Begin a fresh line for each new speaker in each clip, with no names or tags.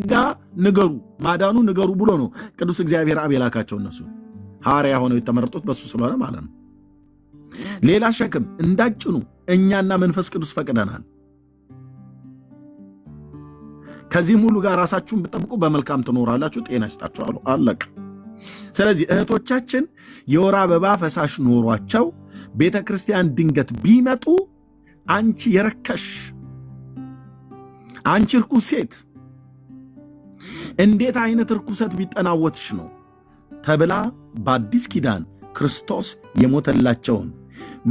ጸጋ ንገሩ ማዳኑ ንገሩ ብሎ ነው ቅዱስ እግዚአብሔር አብ የላካቸው። እነሱ ሐዋርያ ሆነው የተመረጡት በሱ ስለሆነ ማለት ነው። ሌላ ሸክም እንዳጭኑ እኛና መንፈስ ቅዱስ ፈቅደናል። ከዚህም ሁሉ ጋር ራሳችሁን ብትጠብቁ በመልካም ትኖራላችሁ፣ ጤና ይስጣችኋል። አለቀ። ስለዚህ እህቶቻችን የወር አበባ ፈሳሽ ኖሯቸው ቤተ ክርስቲያን ድንገት ቢመጡ አንቺ የረከሽ አንቺ ርኩስ ሴት እንዴት አይነት ርኩሰት ቢጠናወትሽ ነው ተብላ በአዲስ ኪዳን ክርስቶስ የሞተላቸውን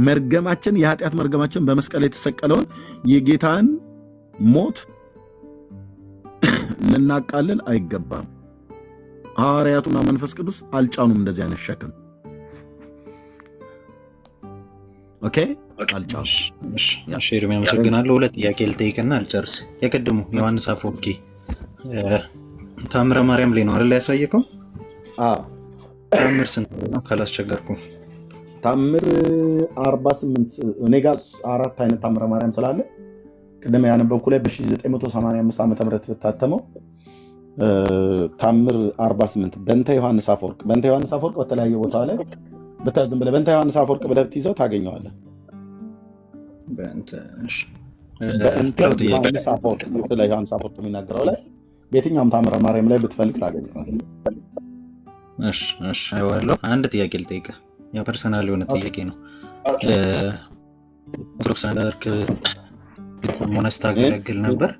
መርገማችን የኃጢአት መርገማችን በመስቀል የተሰቀለውን የጌታን ሞት ልናቃልል አይገባም። ሐዋርያቱና መንፈስ ቅዱስ አልጫኑም እንደዚህ አይነት ሸክም። ኦኬ አልጫኑ።
እሺ ኤርሚያ አመሰግናለሁ። ሁለት ጥያቄ ልጠይቅና አልጨርስ። የቀድሞ ዮሐንስ አፈወርቂ ታምረ ማርያም ላይ ነው አይደል ያሳየከው? ታምር ስንት ነው ካላስቸገርኩ?
ታምር 48 እኔ ጋር 4 አይነት ታምረ ማርያም ስላለ ቅድም ያነበብኩ ላይ በ1985 ዓ.ም የታተመው ታምር 48 በእንተ ዮሐንስ አፈወርቅ። በእንተ ዮሐንስ አፈወርቅ በተለያየ ቦታ ላይ በታዝም ብለህ በእንተ ዮሐንስ አፈወርቅ ብለህ ትይዘው ታገኘዋለህ። በእንተ ዮሐንስ አፈወርቅ ስለ ዮሐንስ አፈወርቅ የሚናገረው ላይ በየትኛውም ታምረ ማርያም ላይ ብትፈልግ ታገኘዋለህ።
እሺ አይዋለሁ። አንድ ጥያቄ ልጠይቅህ፣ ያው ፐርሰናል የሆነ ጥያቄ ነው። ኦርቶዶክስ ነበርክ፣ ዲያቆንስ ታገለግል ነበር።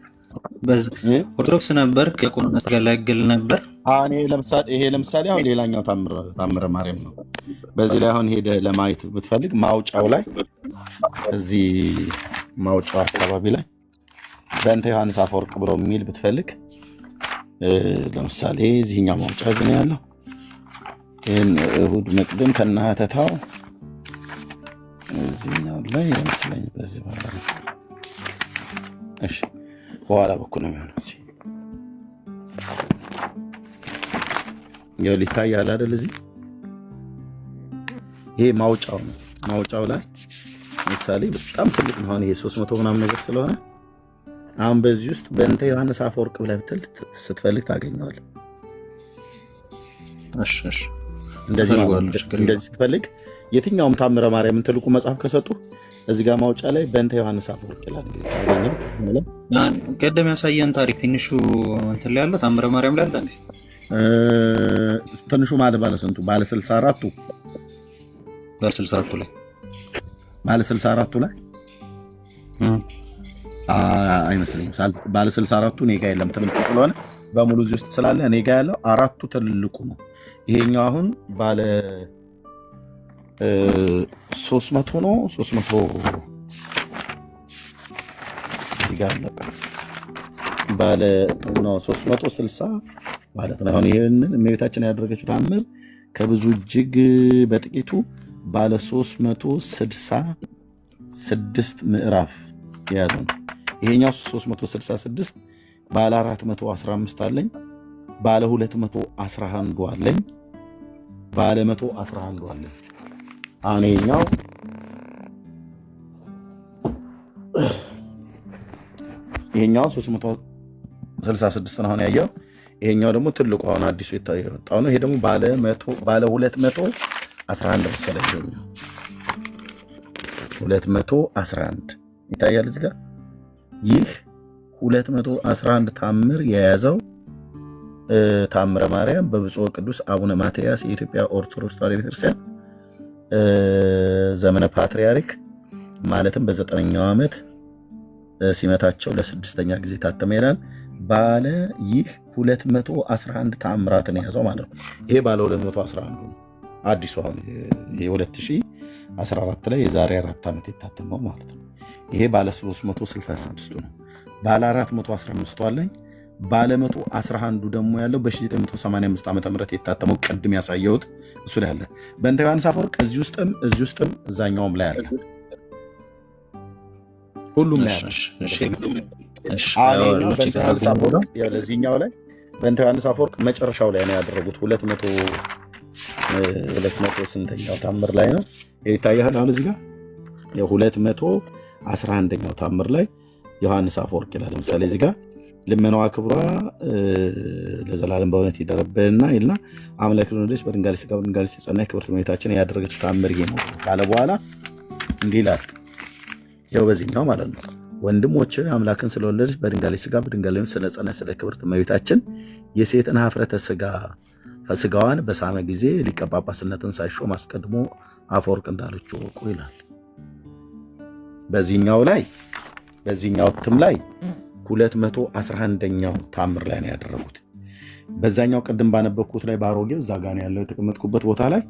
ኦርቶዶክስ ነበርክ፣ ዲያቆንስ ታገለግል ነበር።
ይሄ ለምሳሌ አሁን ሌላኛው ታምረ ማርያም ነው። በዚህ ላይ አሁን ሄደህ ለማየት ብትፈልግ ማውጫው ላይ እዚህ ማውጫው አካባቢ ላይ በእንተ ዮሐንስ አፈወርቅ ብሎ የሚል ብትፈልግ ለምሳሌ እዚህኛው ማውጫ እዚህ ነው ያለው። ይህን እሁድ መቅድም ከነሀተታው እዚህኛው ላይ ይመስለኝ በዚህ በኋላ ነው። እሺ በኋላ በኩል ነው የሚሆነው። ያው ሊታያል አይደል? እዚህ ይሄ ማውጫው ነው። ማውጫው ላይ ምሳሌ በጣም ትልቅ ነው። አሁን ይሄ 300 ምናምን ነገር ስለሆነ አሁን በዚህ ውስጥ በእንተ ዮሐንስ አፈወርቅ ብለህ ብትል ስትፈልግ ታገኘዋለህ።
እሺ
እንደዚህ ስትፈልግ የትኛውም ታምረ ማርያምን ትልቁ መጽሐፍ ከሰጡ እዚህ ጋር ማውጫ ላይ በእንተ ዮሐንስ አፈወርቅ ይላል።
ቀደም ያሳየን ታሪክ ትንሹ እንትን ላይ ያለው ታምረ ማርያም ላይ አለ።
ትንሹ ማለት ባለ ስንቱ? ባለ 64ቱ
ላይ
ባለ 64ቱ ላይ አይመስለኝም። ባለ 64ቱ እኔ ጋር የለም። ትልቁ ስለሆነ በሙሉ እዚህ ውስጥ ስላለ እኔ ጋር ያለው 4ቱ ትልቁ ነው። ይሄኛው አሁን ባለ 300 ነው። 300 ይጋር ነበር ባለ ነው 360 ማለት ነው። አሁን ይሄንን እመቤታችን ያደረገችው ታምር ከብዙ እጅግ በጥቂቱ ባለ 366 ምዕራፍ የያዘ ነው። ይሄኛው 366 ባለ 415 አለኝ፣ ባለ 211 አለኝ፣ ባለ 111 አለኝ። አሁን ይሄኛው 366 ነው አሁን ያየው። ይሄኛው ደግሞ ትልቁ አሁን አዲሱ የወጣው ነው። ይሄ ደግሞ ባለ 211 መሰለኝ። ይሄኛው 211 ይታያል እዚህ ጋር። ይህ 211 ታምር የያዘው ታምረ ማርያም በብፁዕ ቅዱስ አቡነ ማትያስ የኢትዮጵያ ኦርቶዶክስ ተዋሕዶ ቤተክርስቲያን ዘመነ ፓትርያርክ ማለትም በ9ኛው ዓመት ሲመታቸው ለ6ኛ ጊዜ ታተመ ይላል። ባለ ይህ 211 ታምራትን የያዘው ማለት ነው። ይሄ ባለ 211 ነው አዲሱ አሁን 2014 ላይ የዛሬ 4 ዓመት የታተመው ማለት ነው። ይሄ ባለ 366 ነው። ባለ 415 አለኝ። ባለ 111 ደግሞ ያለው በ1985 ዓ.ም የታተመው ቅድም ያሳየሁት እሱ ላይ አለ። በእንተ ዮሐንስ አፈወርቅ እዚህ ውስጥም እዛኛውም ላይ አለ። ሁሉም ላይ አለ። ለዚህኛው ላይ በእንተ ዮሐንስ አፈወርቅ መጨረሻው ላይ ነው ያደረጉት። 200 ስንተኛው ታምር ላይ ነው ይታያል። አሁን እዚህ ጋር የ211ኛው ታምር ላይ ዮሐንስ አፈወርቅ ይላል። ለምሳሌ እዚህ ጋር ልመናዋ ክብሯ ለዘላለም በእውነት ይደረብንና ይልና አምላክ ልጅ በድንጋሌ ሥጋ በድንጋሌ ጸና ክብርት እመቤታችን ያደረገችው ተአምር ይሄ ነው ካለ በኋላ እንዲህ ይላል። ያው በዚህኛው ማለት ነው ወንድሞች አምላክን ስለወለደች በድንጋሌ ሥጋ በድንጋሌ ስለጸናች ስለ ክብርት እመቤታችን የሴትን ኀፍረተ ሥጋ ፈስጋዋን በሳመ ጊዜ ሊቀ ጳጳስነትን ሳይሾም አስቀድሞ አፈወርቅ እንዳለችው ወቁ ይላል። በዚህኛው እትም ላይ 211ኛው ታምር ላይ ነው ያደረጉት። በዛኛው ቅድም ባነበብኩት ላይ ባሮጌው እዛ ጋር ያለው የተቀመጥኩበት ቦታ ላይ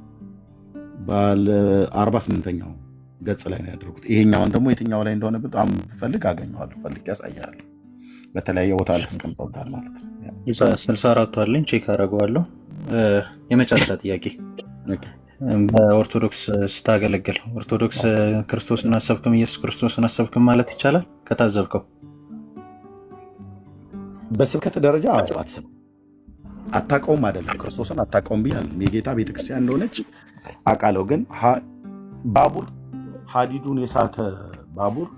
ባለ 48ኛው ገጽ ላይ ነው ያደረጉት። ይሄኛውን ደግሞ የትኛው ላይ እንደሆነ በጣም ፈልግ አገኘዋለሁ፣ ፈልግ ያሳያል። በተለያየ ቦታ ላይ አስቀምጠውታል ማለት ነው።
64 አለኝ ቼክ አደርገዋለሁ። የመጨረሻ ጥያቄ በኦርቶዶክስ ስታገለግል ኦርቶዶክስ ክርስቶስን አሰብክም ኢየሱስ ክርስቶስን አሰብክም ማለት ይቻላል? ከታዘብከው
በስብከት ደረጃ አትስም አታውቀውም አይደለም፣ ክርስቶስን አታውቀውም ብያለሁ። የጌታ ቤተክርስቲያን እንደሆነች አውቃለሁ። ግን ባቡር ሀዲዱን የሳተ ባቡር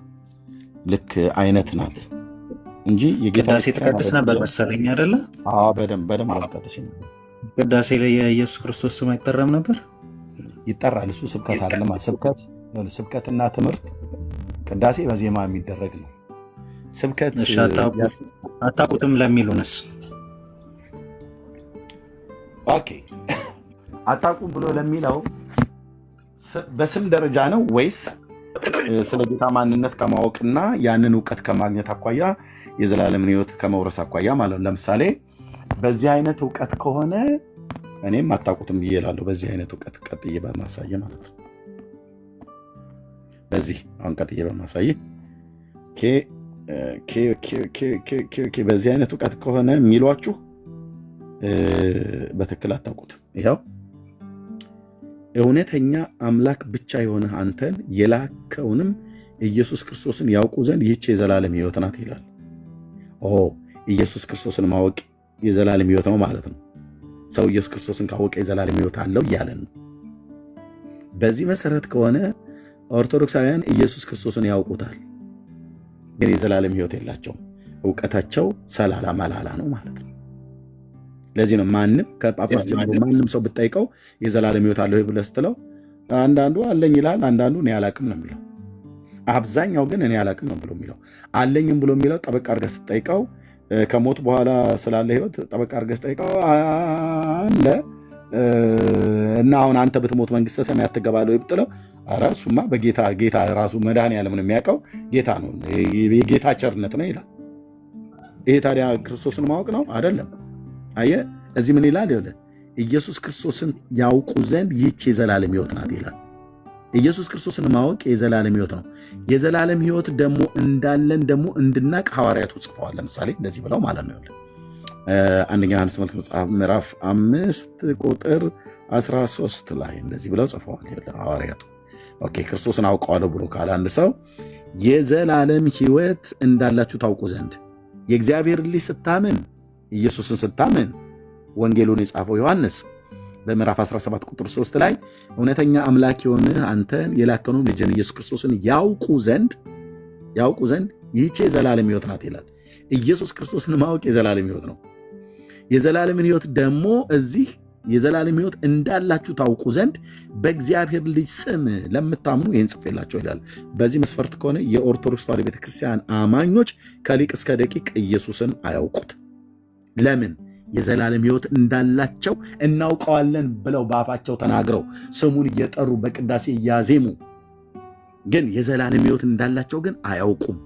ልክ አይነት ናት እንጂ የጌታ
ቅዳሴ ትቀድስ ነበር መሰለኝ አይደለ?
በደንብ አልቀድስ።
ቅዳሴ ላይ የኢየሱስ ክርስቶስ ስም አይጠራም ነበር?
ይጠራል። እሱ ስብከት አይደለም። ስብከትና ትምህርት ቅዳሴ በዜማ የሚደረግ ነው። ስብከት
አታውቁትም ለሚሉንስ?
ኦኬ አታውቁም ብሎ ለሚለው በስም ደረጃ ነው ወይስ ስለ ጌታ ማንነት ከማወቅና ያንን እውቀት ከማግኘት አኳያ የዘላለምን ሕይወት ከመውረስ አኳያ ማለት ነው? ለምሳሌ በዚህ አይነት እውቀት ከሆነ እኔም አታውቁትም ብዬ እላለሁ። በዚህ አይነት እውቀት ቀጥዬ በማሳየ ማለት ነው። በዚህ አሁን ቀጥዬ በማሳየ በዚህ አይነት እውቀት ከሆነ የሚሏችሁ በትክክል አታውቁትም። ይኸው እውነተኛ አምላክ ብቻ የሆነ አንተን የላከውንም ኢየሱስ ክርስቶስን ያውቁ ዘንድ ይህች የዘላለም ሕይወት ናት ይላል። ኢየሱስ ክርስቶስን ማወቅ የዘላለም ሕይወት ነው ማለት ነው። ሰው ኢየሱስ ክርስቶስን ካወቀ የዘላለም ሕይወት አለው እያለን ነው። በዚህ መሰረት ከሆነ ኦርቶዶክሳውያን ኢየሱስ ክርስቶስን ያውቁታል፣ ግን የዘላለም ሕይወት የላቸውም። እውቀታቸው ሰላላ መላላ ነው ማለት ነው። ለዚህ ነው ማንም ከጳጳስ ጀምሮ ማንም ሰው ብትጠይቀው የዘላለም ሕይወት አለው ብለህ ስትለው አንዳንዱ አለኝ ይላል፣ አንዳንዱ እኔ አላቅም ነው የሚለው። አብዛኛው ግን እኔ አላቅም ነው ብሎ የሚለው። አለኝም ብሎ የሚለው ጠበቅ አድርገህ ስትጠይቀው ከሞት በኋላ ስላለ ሕይወት ጠበቅ አድርገህ ስትጠይቀው አለ እና አሁን አንተ ብትሞት መንግስተ ሰማያት ትገባለህ ወይ ብትለው ኧረ እሱማ ጌታ ራሱ መድኃኒዓለምን የሚያውቀው ጌታ ነው፣ የጌታ ቸርነት ነው ይላል። ይሄ ታዲያ ክርስቶስን ማወቅ ነው አይደለም? አየህ እዚህ ምን ይላል? ይኸውልህ ኢየሱስ ክርስቶስን ያውቁ ዘንድ ይህች የዘላለም ሕይወት ናት ይላል። ኢየሱስ ክርስቶስን ማወቅ የዘላለም ሕይወት ነው። የዘላለም ሕይወት ደግሞ እንዳለን ደግሞ እንድናቅ ሐዋርያቱ ጽፈዋል። ለምሳሌ እንደዚህ ብለው ማለት ነው። አንደኛ ዮሐንስ መልእክት መጽሐፍ ምዕራፍ 5 ቁጥር 13 ላይ እንደዚህ ብለው ጽፈዋል ሐዋርያቱ። ኦኬ ክርስቶስን አውቀዋለሁ ብሎ ካለ አንድ ሰው የዘላለም ሕይወት እንዳላችሁ ታውቁ ዘንድ የእግዚአብሔር ልጅ ስታምን ኢየሱስን ስታምን ወንጌሉን የጻፈው ዮሐንስ በምዕራፍ 17 ቁጥር 3 ላይ እውነተኛ አምላክ የሆነ አንተን የላከነውን ልጅን ኢየሱስ ክርስቶስን ያውቁ ዘንድ ይህች የዘላለም ሕይወት ናት ይላል። ኢየሱስ ክርስቶስን ማወቅ የዘላለም ሕይወት ነው። የዘላለምን ሕይወት ደግሞ እዚህ የዘላለም ሕይወት እንዳላችሁ ታውቁ ዘንድ በእግዚአብሔር ልጅ ስም ለምታምኑ ይህን ጽፌላቸው ይላል። በዚህ መስፈርት ከሆነ የኦርቶዶክስ ተዋሕዶ ቤተክርስቲያን አማኞች ከሊቅ እስከ ደቂቅ ኢየሱስን አያውቁት። ለምን? የዘላለም ሕይወት እንዳላቸው እናውቀዋለን ብለው በአፋቸው ተናግረው ስሙን እየጠሩ በቅዳሴ እያዜሙ ግን የዘላለም ሕይወት እንዳላቸው ግን አያውቁም።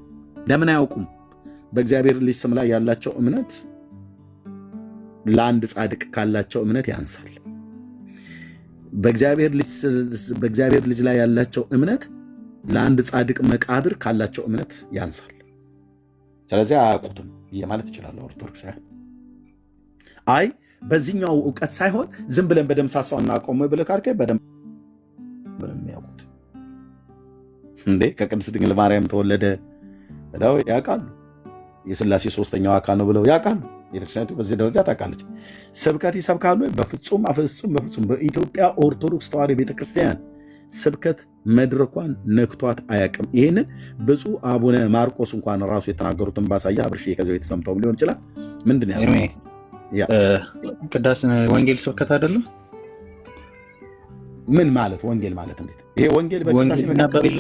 ለምን አያውቁም? በእግዚአብሔር ልጅ ስም ላይ ያላቸው እምነት ለአንድ ጻድቅ ካላቸው እምነት ያንሳል። በእግዚአብሔር ልጅ ላይ ያላቸው እምነት ለአንድ ጻድቅ መቃብር ካላቸው እምነት ያንሳል። ስለዚህ አያውቁትም ማለት ይችላለሁ ኦርቶዶክሳውያን። አይ በዚህኛው እውቀት ሳይሆን ዝም ብለን በደምሳሳው እናቆመ ብለህ ካልከኝ በደንብ የሚያውቁት እንዴ ከቅድስት ድንግል ማርያም ተወለደ ብለው ያውቃሉ። የሥላሴ ሦስተኛው አካል ነው ብለው ያውቃሉ። ቤተክርስቲያኒቱ በዚህ ደረጃ ታውቃለች። ስብከት ይሰብካሉ? በፍጹም በፍጹም። በኢትዮጵያ ኦርቶዶክስ ተዋሕዶ ቤተክርስቲያን ስብከት መድረኳን ነክቷት አያውቅም። ይህንን ብፁዕ አቡነ ማርቆስ እንኳን ራሱ የተናገሩትን ባሳያ አብርሽ ከዚህ ቤት ሰምተውም ሊሆን ይችላል። ምንድን ነው
ቅዳሴ ወንጌል ስብከት አይደለም?
ምን ማለት ወንጌል ማለት እንዴት? ይሄ ወንጌል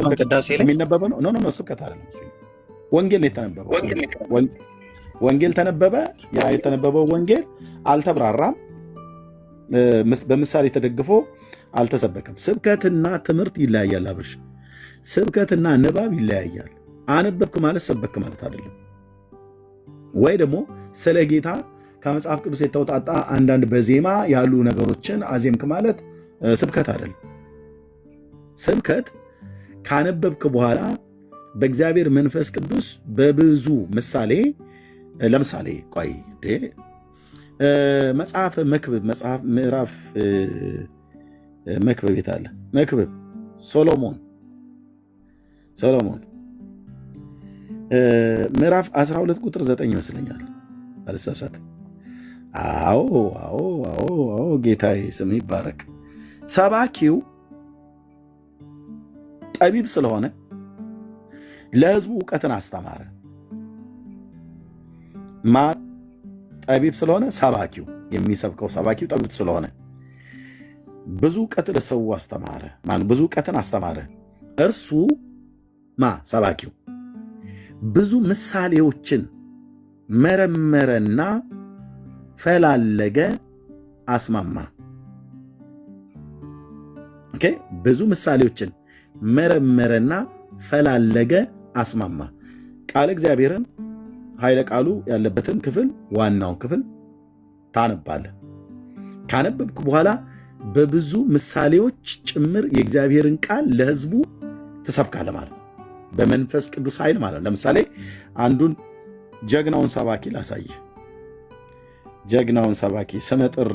በቅዳሴ የሚነበበ ነው? ኖ ስብከት አይደለም። ወንጌል የተነበበው ወንጌል ተነበበ። ያ የተነበበው ወንጌል አልተብራራም፣ በምሳሌ ተደግፎ አልተሰበከም። ስብከትና ትምህርት ይለያያል አብርሽ። ስብከትና ንባብ ይለያያል። አነበብክ ማለት ሰበክ ማለት አይደለም። ወይ ደግሞ ስለ ጌታ ከመጽሐፍ ቅዱስ የተውጣጣ አንዳንድ በዜማ ያሉ ነገሮችን አዜምክ ማለት ስብከት አይደለም። ስብከት ካነበብክ በኋላ በእግዚአብሔር መንፈስ ቅዱስ በብዙ ምሳሌ፣ ለምሳሌ ቆይ መጽሐፍ መክብብ መጽሐፍ ምዕራፍ መክብብ የታለ? መክብብ ሶሎሞን ምዕራፍ 12 ቁጥር 9 ይመስለኛል አልሳሳት። አዎ ጌታዬ ስም ይባረክ። ሰባኪው ጠቢብ ስለሆነ ለሕዝቡ እውቀትን አስተማረ። ጠቢብ ስለሆነ ሰባኪው የሚሰብከው ሰባኪው ጠቢብ ስለሆነ ብዙ እውቀት ለሰው አስተማረ። ብዙ እውቀትን አስተማረ። እርሱ ሰባኪው ብዙ ምሳሌዎችን መረመረና ፈላለገ፣ አስማማ። ብዙ ምሳሌዎችን መረመረና ፈላለገ፣ አስማማ። ቃለ እግዚአብሔርን ኃይለ ቃሉ ያለበትን ክፍል ዋናውን ክፍል ታነባለህ። ካነበብክ በኋላ በብዙ ምሳሌዎች ጭምር የእግዚአብሔርን ቃል ለሕዝቡ ትሰብካለህ ማለት ነው። በመንፈስ ቅዱስ ኃይል ማለት ነው። ለምሳሌ አንዱን ጀግናውን ሰባኪ ላሳይህ። ጀግናውን ሰባኪ ስመጥር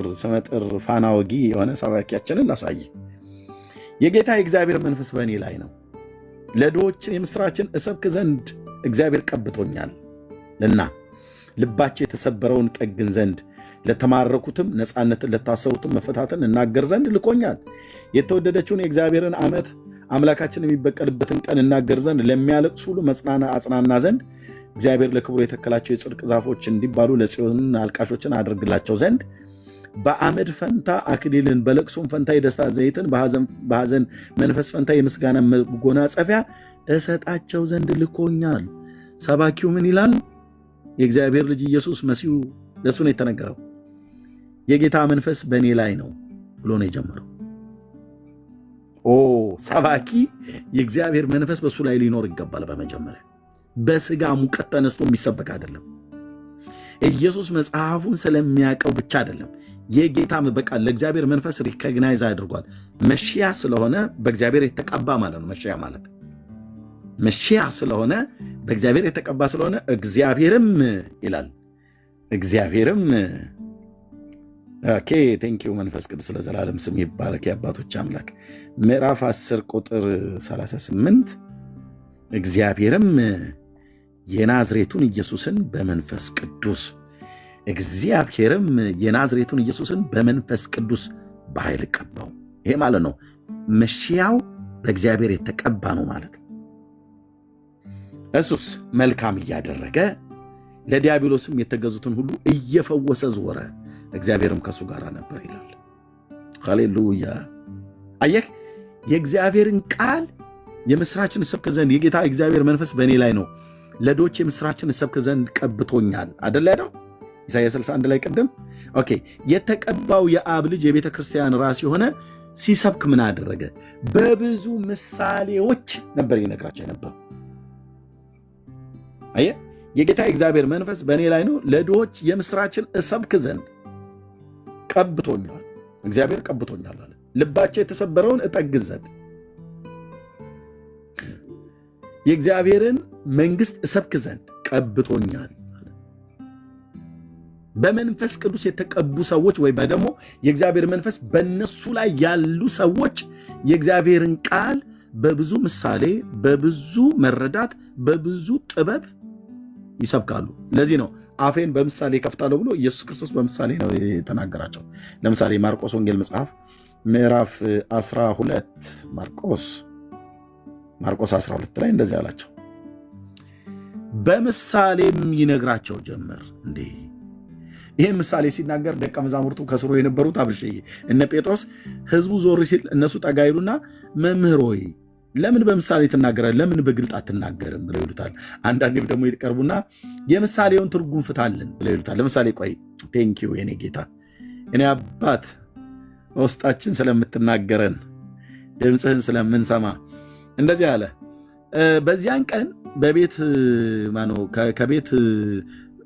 ፋና ወጊ የሆነ ሰባኪያችንን ላሳይህ። የጌታ የእግዚአብሔር መንፈስ በእኔ ላይ ነው፣ ለድሆችን የምሥራችን እሰብክ ዘንድ እግዚአብሔር ቀብቶኛል እና ልባቸው የተሰበረውን ጠግን ዘንድ ለተማረኩትም ነፃነትን ለታሰሩትም መፈታትን እናገር ዘንድ ልኮኛል። የተወደደችውን የእግዚአብሔርን ዓመት አምላካችን የሚበቀልበትን ቀን እናገር ዘንድ ለሚያለቅሱ ሁሉ አጽናና ዘንድ እግዚአብሔር ለክብሩ የተከላቸው የጽድቅ ዛፎች እንዲባሉ ለጽዮን አልቃሾችን አድርግላቸው ዘንድ በአመድ ፈንታ አክሊልን በለቅሶም ፈንታ የደስታ ዘይትን በሐዘን መንፈስ ፈንታ የምስጋና መጎናጸፊያ እሰጣቸው ዘንድ ልኮኛል። ሰባኪው ምን ይላል? የእግዚአብሔር ልጅ ኢየሱስ መሲሁ ለእሱ ነው የተነገረው። የጌታ መንፈስ በእኔ ላይ ነው ብሎ ነው የጀመረው። ሰባኪ የእግዚአብሔር መንፈስ በእሱ ላይ ሊኖር ይገባል። በመጀመሪያ በስጋ ሙቀት ተነስቶ የሚሰበክ አይደለም። ኢየሱስ መጽሐፉን ስለሚያውቀው ብቻ አይደለም። የጌታ በቃ ለእግዚአብሔር መንፈስ ሪኮግናይዝ አድርጓል። መሺያ ስለሆነ በእግዚአብሔር የተቀባ ማለት ነው። መሺያ ማለት መሺያ ስለሆነ በእግዚአብሔር የተቀባ ስለሆነ እግዚአብሔርም ይላል። እግዚአብሔርም ቴንኪው መንፈስ ቅዱስ ለዘላለም ስም ይባረክ። የአባቶች አምላክ ምዕራፍ 10 ቁጥር 38 እግዚአብሔርም የናዝሬቱን ኢየሱስን በመንፈስ ቅዱስ እግዚአብሔርም የናዝሬቱን ኢየሱስን በመንፈስ ቅዱስ በኃይል ቀባው። ይሄ ማለት ነው መሺያው በእግዚአብሔር የተቀባ ነው ማለት ነው። እሱስ መልካም እያደረገ ለዲያብሎስም የተገዙትን ሁሉ እየፈወሰ ዞረ፣ እግዚአብሔርም ከእሱ ጋር ነበር ይላል። ሃሌሉያ። አየህ፣ የእግዚአብሔርን ቃል የምስራችን እሰብክ ዘንድ የጌታ እግዚአብሔር መንፈስ በእኔ ላይ ነው፣ ለድሆች የምስራችን እሰብክ ዘንድ ቀብቶኛል አደለ ያለው ኢሳይያስ 61 ላይ ቀደም። ኦኬ፣ የተቀባው የአብ ልጅ የቤተ ክርስቲያን ራስ የሆነ ሲሰብክ ምን አደረገ? በብዙ ምሳሌዎች ነበር ይነግራቸው ነበር። አየህ፣ የጌታ እግዚአብሔር መንፈስ በእኔ ላይ ነው፣ ለድሆች የምስራችን እሰብክ ዘንድ ቀብቶኛል። እግዚአብሔር ቀብቶኛል አለ። ልባቸው የተሰበረውን እጠግን ዘንድ የእግዚአብሔርን መንግሥት እሰብክ ዘንድ ቀብቶኛል። በመንፈስ ቅዱስ የተቀቡ ሰዎች ወይ ደግሞ የእግዚአብሔር መንፈስ በእነሱ ላይ ያሉ ሰዎች የእግዚአብሔርን ቃል በብዙ ምሳሌ፣ በብዙ መረዳት፣ በብዙ ጥበብ ይሰብካሉ። ለዚህ ነው አፌን በምሳሌ ከፍታለሁ ብሎ ኢየሱስ ክርስቶስ በምሳሌ ነው የተናገራቸው። ለምሳሌ ማርቆስ ወንጌል መጽሐፍ ምዕራፍ 12 ማርቆስ 12 ላይ እንደዚህ አላቸው። በምሳሌም ይነግራቸው ጀመር። እንዴ ይህ ምሳሌ ሲናገር ደቀ መዛሙርቱ ከስሩ የነበሩት አብርሽዬ እነ ጴጥሮስ ህዝቡ ዞር ሲል እነሱ ጠጋ ይሉና መምህር ሆይ ለምን በምሳሌ ትናገራለህ? ለምን በግልጥ አትናገርም? ብለው ይሉታል። አንዳንዴም ደግሞ ይቀርቡና የምሳሌውን ትርጉም ፍታልን ብለው ይሉታል። ለምሳሌ ቆይ ቴንኪው የኔ ጌታ እኔ አባት በውስጣችን ስለምትናገረን ድምፅህን ስለምንሰማ እንደዚህ አለ። በዚያን ቀን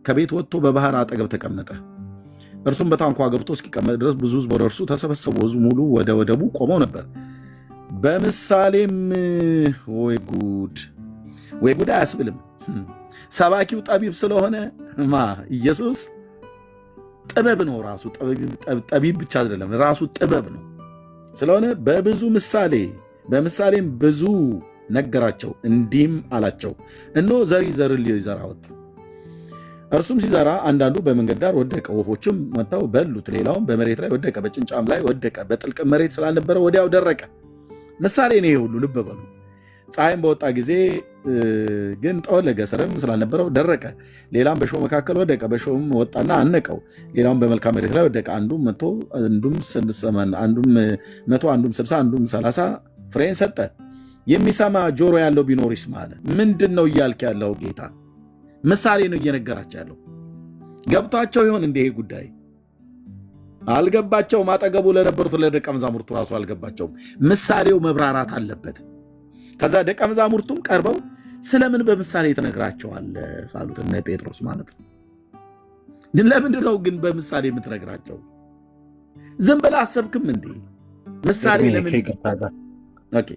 ከቤት ወጥቶ በባህር አጠገብ ተቀመጠ። እርሱም በታንኳ ገብቶ እስኪቀመጥ ድረስ ብዙ ሕዝብ ወደ እርሱ ተሰበሰቡ። ሕዝቡ ሙሉ ወደ ወደቡ ቆመው ነበር። በምሳሌም ወይ ጉድ አያስብልም። ሰባኪው ጠቢብ ስለሆነ ኢየሱስ ጥበብ ነው። ራሱ ጠቢብ ብቻ አይደለም፣ ራሱ ጥበብ ነው። ስለሆነ በምሳሌም ብዙ ነገራቸው፣ እንዲህም አላቸው፣ እነሆ ዘሪ ዘርን ሊዘራ ወጣ። እርሱም ሲዘራ አንዳንዱ በመንገድ ዳር ወደቀ፣ ወፎችም መጥተው በሉት። ሌላውም በመሬት ላይ ወደቀ፣ በጭንጫም ላይ ወደቀ፣ በጥልቅ መሬት ስላልነበረ ወዲያው ደረቀ። ምሳሌ ነው ሁሉ፣ ልብ በሉ። ፀሐይም በወጣ ጊዜ ግን ጠወለገ፣ ሥርም ስላልነበረው ደረቀ። ሌላም በእሾህ መካከል ወደቀ፣ በእሾህም ወጣና አነቀው። ሌላም በመልካም መሬት ላይ ወደቀ፣ አንዱም 100 አንዱም 60 አንዱም 30 ፍሬን ሰጠ። የሚሰማ ጆሮ ያለው ቢኖር ይስማ አለ። ምንድን ነው እያልክ ያለው ጌታ? ምሳሌ ነው እየነገራቸው ያለው። ገብቷቸው ይሆን እንዲህ ጉዳይ? አልገባቸውም። አጠገቡ ለነበሩት ለደቀ መዛሙርቱ ራሱ አልገባቸውም። ምሳሌው መብራራት አለበት። ከዛ ደቀ መዛሙርቱም ቀርበው ስለምን በምሳሌ ትነግራቸዋለህ አሉት። እነ ጴጥሮስ ማለት ነው። ለምንድን ነው ግን በምሳሌ የምትነግራቸው? ዝም ብለህ አሰብክም እንዴ? ምሳሌ ለምን?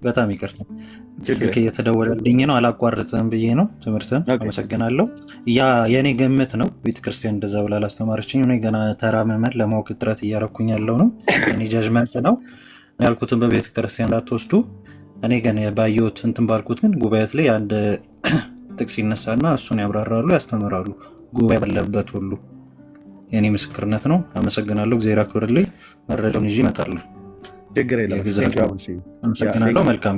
በጣም ይቅርታ ስልክ እየተደወለልኝ ነው፣ አላቋርጥም ብዬ ነው ትምህርትን። አመሰግናለሁ። ያ የእኔ ግምት ነው። ቤተክርስቲያን እንደዛ ብላ ላስተማረችኝ። እኔ ገና ተራ ምዕመን ለማወቅ ጥረት እያረኩኝ ያለው ነው። እኔ ጃጅመንት ነው ያልኩትን በቤተክርስቲያን እንዳትወስዱ። እኔ ግን ባየሁት እንትን ባልኩት ግን ጉባኤት ላይ አንድ ጥቅስ ይነሳና እሱን ያብራራሉ፣ ያስተምራሉ። ጉባኤ ባለበት ሁሉ የኔ ምስክርነት ነው። አመሰግናለሁ። እግዚአብሔር ያክብርልኝ። መረጃውን ይዤ እመጣለሁ።
ችግር የለም።
አመሰግናለሁ። መልካም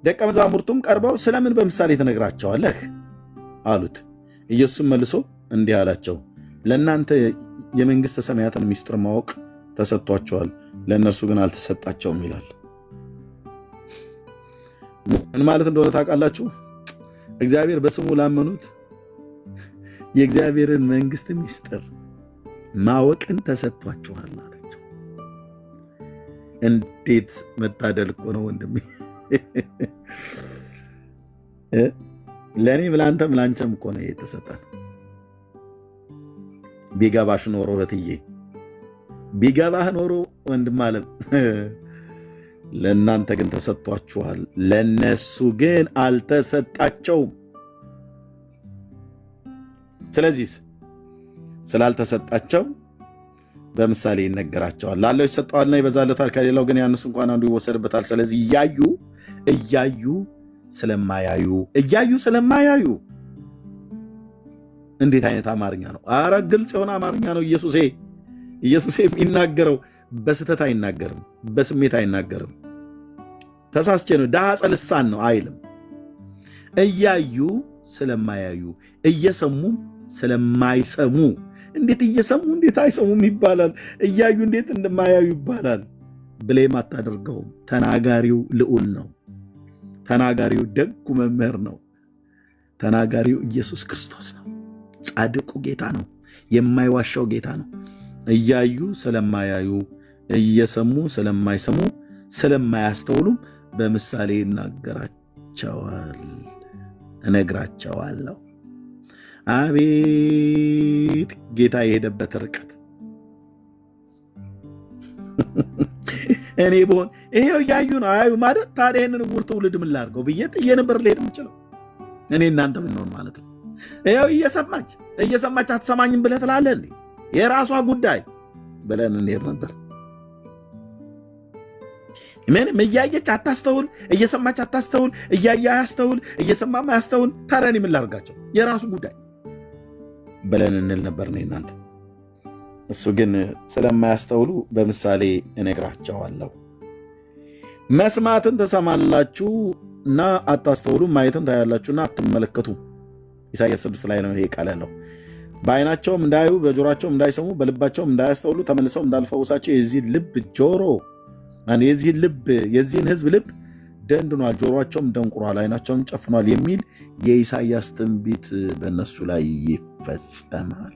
ደቀ መዛሙርቱም ቀርበው ስለምን በምሳሌ ትነግራቸዋለህ አሉት። ኢየሱስም መልሶ እንዲህ አላቸው፣ ለእናንተ የመንግሥተ ሰማያትን ምስጢር ማወቅ ተሰጥቷቸዋል፣ ለእነርሱ ግን አልተሰጣቸውም ይላል። ምን ማለት እንደሆነ ታውቃላችሁ? እግዚአብሔር በስሙ ላመኑት የእግዚአብሔርን መንግሥት ምስጢር ማወቅን ተሰጥቷችኋል አላቸው። እንዴት መታደል እኮ ነው ወንድሜ! ለእኔም ለአንተም ለአንቸም እኮ ነው የተሰጠን። ቢገባሽ ኖሮ እህትዬ፣ ቢገባህ ኖሮ ወንድም አለም፣ ለእናንተ ግን ተሰጥቷችኋል፣ ለነሱ ግን አልተሰጣቸውም። ስለዚህ ስላልተሰጣቸው በምሳሌ ይነገራቸዋል። ላለው ይሰጠዋልና ይበዛለታል፣ ከሌላው ግን ያንስ እንኳን አንዱ ይወሰድበታል። ስለዚህ እያዩ ስለማያዩ እንዴት አይነት አማርኛ ነው! አረ ግልጽ የሆነ አማርኛ ነው። ኢየሱሴ የሚናገረው በስተት አይናገርም፣ በስሜት አይናገርም። ተሳስቼ ነው ዳጸ ልሳን ነው አይልም። እያዩ ስለማያዩ፣ እየሰሙም ስለማይሰሙ። እንዴት እየሰሙ እንዴት አይሰሙም ይባላል? እያዩ እንዴት እንደማያዩ ይባላል? ብሌም አታደርገውም። ተናጋሪው ልዑል ነው። ተናጋሪው ደጉ መምህር ነው። ተናጋሪው ኢየሱስ ክርስቶስ ነው። ጻድቁ ጌታ ነው። የማይዋሻው ጌታ ነው። እያዩ ስለማያዩ፣ እየሰሙ ስለማይሰሙ፣ ስለማያስተውሉም በምሳሌ እነግራቸዋለሁ። አቤት ጌታ የሄደበት ርቀት! እኔ ብሆን ይሄው እያዩ ነው አያዩ ማለት ታዲያ ይህንን ዕውር ትውልድ ምን ላድርገው ብዬ ጥዬ ነበር ልሄድ የምችለው። እኔ እናንተ ብንሆን ማለት ነው። ይኸው እየሰማች አትሰማኝም ብለህ ትላለህ እንዴ? የራሷ ጉዳይ ብለን እንሄድ ነበር። ምንም እያየች አታስተውል፣ እየሰማች አታስተውል፣ እያየ አያስተውል፣ እየሰማም አያስተውል። ታዲያ እኔ ምን ላድርጋቸው? የራሱ ጉዳይ ብለን እንል ነበር። እኔ እናንተ እሱ ግን ስለማያስተውሉ በምሳሌ እነግራቸዋለሁ። መስማትን ትሰማላችሁ እና አታስተውሉም፣ ማየትን ታያላችሁና አትመለከቱም። ኢሳይያስ 6 ላይ ነው ይሄ ቃል ያለው። በዓይናቸውም እንዳያዩ በጆሮአቸውም እንዳይሰሙ በልባቸውም እንዳያስተውሉ ተመልሰው እንዳልፈውሳቸው የዚህን ልብ ጆሮ የዚህን ሕዝብ ልብ ደንድኗል፣ ጆሮአቸውም ደንቁሯል፣ ዓይናቸውም ጨፍኗል የሚል የኢሳይያስ ትንቢት በእነሱ ላይ ይፈጸማል።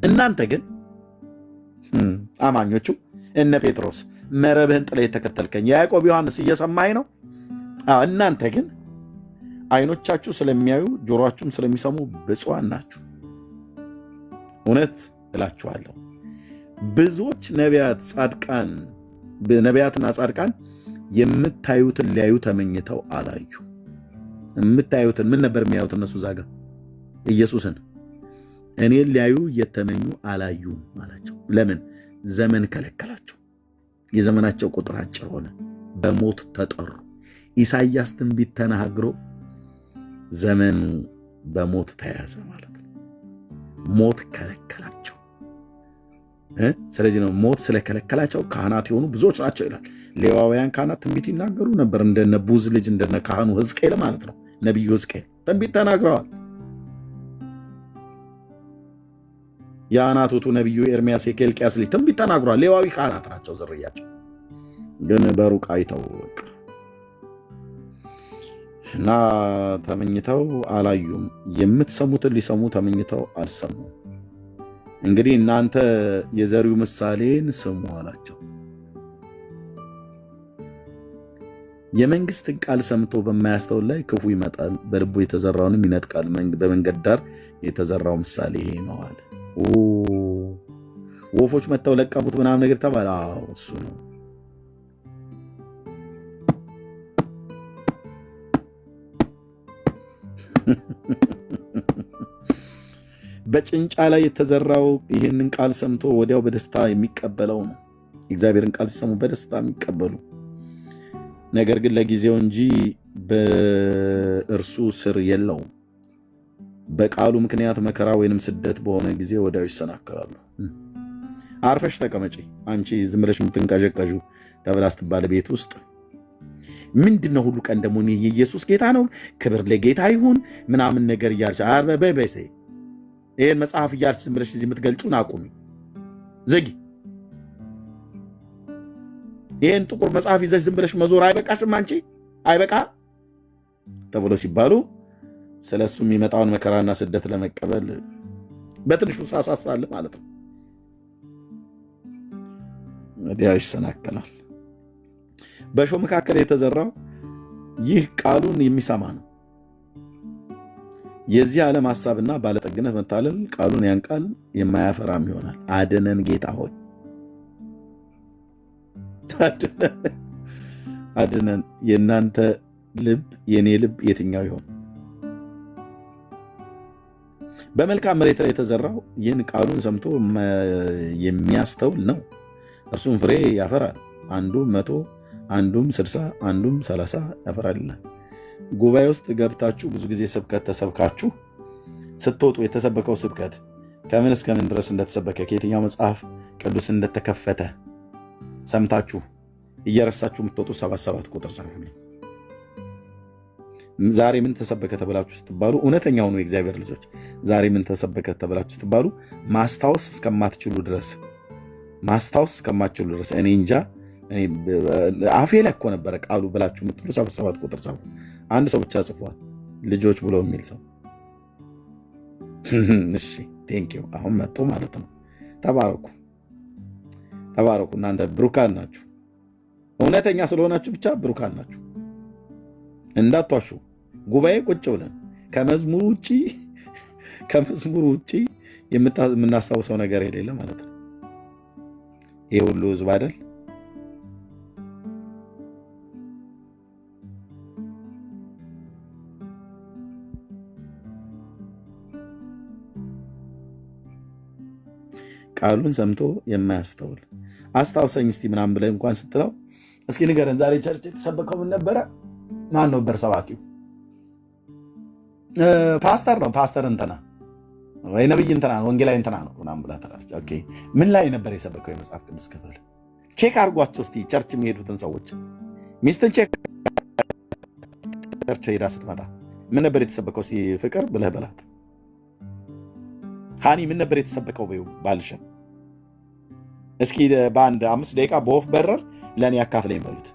እናንተ ግን አማኞቹ እነ ጴጥሮስ መረብህን ጥለህ የተከተልከኝ ያዕቆብ፣ ዮሐንስ እየሰማኸኝ ነው? እናንተ ግን ዓይኖቻችሁ ስለሚያዩ ጆሮአችሁም ስለሚሰሙ ብፁዓን ናችሁ። እውነት እላችኋለሁ ብዙዎች ነቢያትና ጻድቃን የምታዩትን ሊያዩ ተመኝተው አላዩ። የምታዩትን ምን ነበር የሚያዩት እነሱ? ዛጋ ኢየሱስን እኔን ሊያዩ እየተመኙ አላዩም አላቸው። ለምን? ዘመን ከለከላቸው። የዘመናቸው ቁጥር አጭር ሆነ፣ በሞት ተጠሩ። ኢሳይያስ ትንቢት ተናግሮ ዘመኑ በሞት ተያዘ ማለት ነው። ሞት ከለከላቸው። ስለዚህ ነው ሞት ስለከለከላቸው ካህናት የሆኑ ብዙዎች ናቸው ይላል። ሌዋውያን ካህናት ትንቢት ይናገሩ ነበር፣ እንደነ ቡዝ ልጅ እንደነ ካህኑ ሕዝቅኤል ማለት ነው። ነቢዩ ሕዝቅኤል ትንቢት ተናግረዋል። የአናቶቱ ነቢዩ ኤርሚያስ የኬልቅያስ ልጅ ትንቢት ተናግሯል። ሌዋዊ ካህናት ናቸው ዝርያቸው፣ ግን በሩቅ አይተው እና ተመኝተው አላዩም። የምትሰሙትን ሊሰሙ ተመኝተው አልሰሙም። እንግዲህ እናንተ የዘሪው ምሳሌን ስሙ አላቸው። የመንግስትን ቃል ሰምቶ በማያስተውል ላይ ክፉ ይመጣል፣ በልቡ የተዘራውንም ይነጥቃል። በመንገድ ዳር የተዘራው ምሳሌ ይሄ ነው አለ። ወፎች መጥተው ለቀሙት ምናምን ነገር ተባለ። አዎ እሱ ነው። በጭንጫ ላይ የተዘራው ይህንን ቃል ሰምቶ ወዲያው በደስታ የሚቀበለው ነው። እግዚአብሔርን ቃል ሲሰሙ በደስታ የሚቀበሉ ነገር ግን ለጊዜው እንጂ በእርሱ ስር የለውም። በቃሉ ምክንያት መከራ ወይንም ስደት በሆነ ጊዜ ወዲያው ይሰናከላሉ። አርፈሽ ተቀመጪ አንቺ ዝም ብለሽ የምትንቀዠቀዡ ተብላ ስትባል ቤት ውስጥ ምንድነው ሁሉ ቀን ደግሞ ኢየሱስ ጌታ ነው፣ ክብር ለጌታ ይሁን ምናምን ነገር እያልሽ በበሴ ይህን መጽሐፍ እያልሽ ዝም ብለሽ እዚህ የምትገልጩን አቁሚ፣ ዘጊ። ይህን ጥቁር መጽሐፍ ይዘሽ ዝም ብለሽ መዞር አይበቃሽም? አንቺ አይበቃ ተብሎ ሲባሉ ስለ እሱ የሚመጣውን መከራና ስደት ለመቀበል በትንሹ ሳሳሳል ማለት ነው። ወዲያው ይሰናከላል። በእሾህ መካከል የተዘራው ይህ ቃሉን የሚሰማ ነው። የዚህ ዓለም ሐሳብና ባለጠግነት መታለል ቃሉን ያንቃል፣ የማያፈራም ይሆናል። አድነን ጌታ ሆይ አድነን። የእናንተ ልብ የእኔ ልብ የትኛው ይሆን? በመልካም መሬት ላይ የተዘራው ይህን ቃሉን ሰምቶ የሚያስተውል ነው። እርሱም ፍሬ ያፈራል፣ አንዱም 100 አንዱም 60 አንዱም 30 ያፈራል ይላል። ጉባኤ ውስጥ ገብታችሁ ብዙ ጊዜ ስብከት ተሰብካችሁ ስትወጡ የተሰበከው ስብከት ከምን እስከ ምን ድረስ እንደተሰበከ ከየትኛው መጽሐፍ ቅዱስ እንደተከፈተ ሰምታችሁ እየረሳችሁ የምትወጡ 77 ቁጥር ጻፉልኝ። ዛሬ ምን ተሰበከ ተብላችሁ ስትባሉ፣ እውነተኛው ነው የእግዚአብሔር ልጆች፣ ዛሬ ምን ተሰበከ ተብላችሁ ስትባሉ ማስታወስ እስከማትችሉ ድረስ እኔ እንጃ አፌ ላይ እኮ ነበረ ቃሉ ብላችሁ የምትሉ 77 ቁጥር ጻፉ። አንድ ሰው ብቻ ጽፏል፣ ልጆች ብሎ የሚል ሰው። እሺ ቴንኪው። አሁን መጡ ማለት ነው። ተባረኩ። እናንተ ብሩካን ናችሁ። እውነተኛ ስለሆናችሁ ብቻ ብሩካን ናችሁ። እንዳትዋሹ። ጉባኤ ቁጭ ብለን ከመዝሙር ውጭ የምናስታውሰው ነገር የሌለ ማለት ነው። ይህ ሁሉ ህዝብ አይደል? ቃሉን ሰምቶ የማያስተውል አስታውሰኝ እስቲ ምናምን ብለህ እንኳን ስትለው እስኪ ንገረን፣ ዛሬ ቸርች የተሰበከው ምን ነበረ? ማን ነበር ሰባኪው? ፓስተር ነው። ፓስተር እንትና ወይ ነብይ እንትና ነው ወንጌላዊ እንትና ነው ምናምን ብላ ትላለች። ኦኬ ምን ላይ ነበር የሰበከው የመጽሐፍ ቅዱስ ክፍል? ቼክ አድርጓቸው እስቲ ቸርች የሚሄዱትን ሰዎች። ሚስትን ቼክ ቸርች ሄዳ ስትመጣ ምን ነበር የተሰበከው እስቲ ፍቅር ብለህ በላት። ሃኒ ምን ነበር የተሰበከው በይው ባልሽን እስኪ በአንድ 5 ደቂቃ በወፍ በረር ለእኔ ያካፍለኝ በሉት።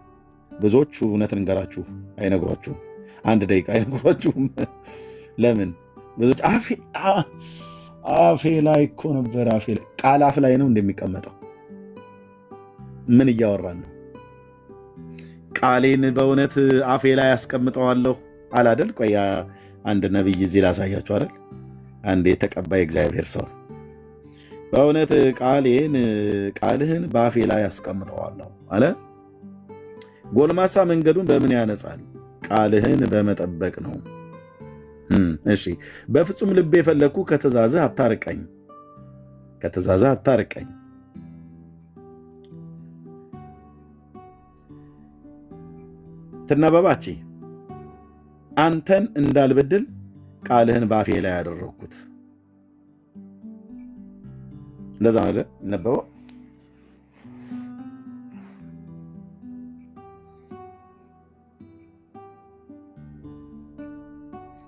ብዙዎቹ እውነትን እንገራችሁ አይነግሯችሁም። 1 ደቂቃ አይነግሯችሁም። ለምን? ብዙዎች አፌ ላይ እኮ ነበር። አፌ ላይ ቃል አፍ ላይ ነው እንደሚቀመጠው። ምን እያወራን ነው? ቃሌን በእውነት አፌ ላይ ያስቀምጠዋለሁ አላደል? ቆይ አንድ ነቢይ እዚህ ላሳያችሁ አይደል? አንድ የተቀባይ እግዚአብሔር ሰው በእውነት ቃልህን በአፌ ላይ ያስቀምጠዋለሁ አለ። ጎልማሳ መንገዱን በምን ያነጻል? ቃልህን በመጠበቅ ነው። እሺ በፍጹም ልቤ የፈለግኩ ከትእዛዝህ አታርቀኝ። ትነበባች አንተን እንዳልበድል ቃልህን በአፌ ላይ ያደረግኩት። እንደዛ ነው ነበበው።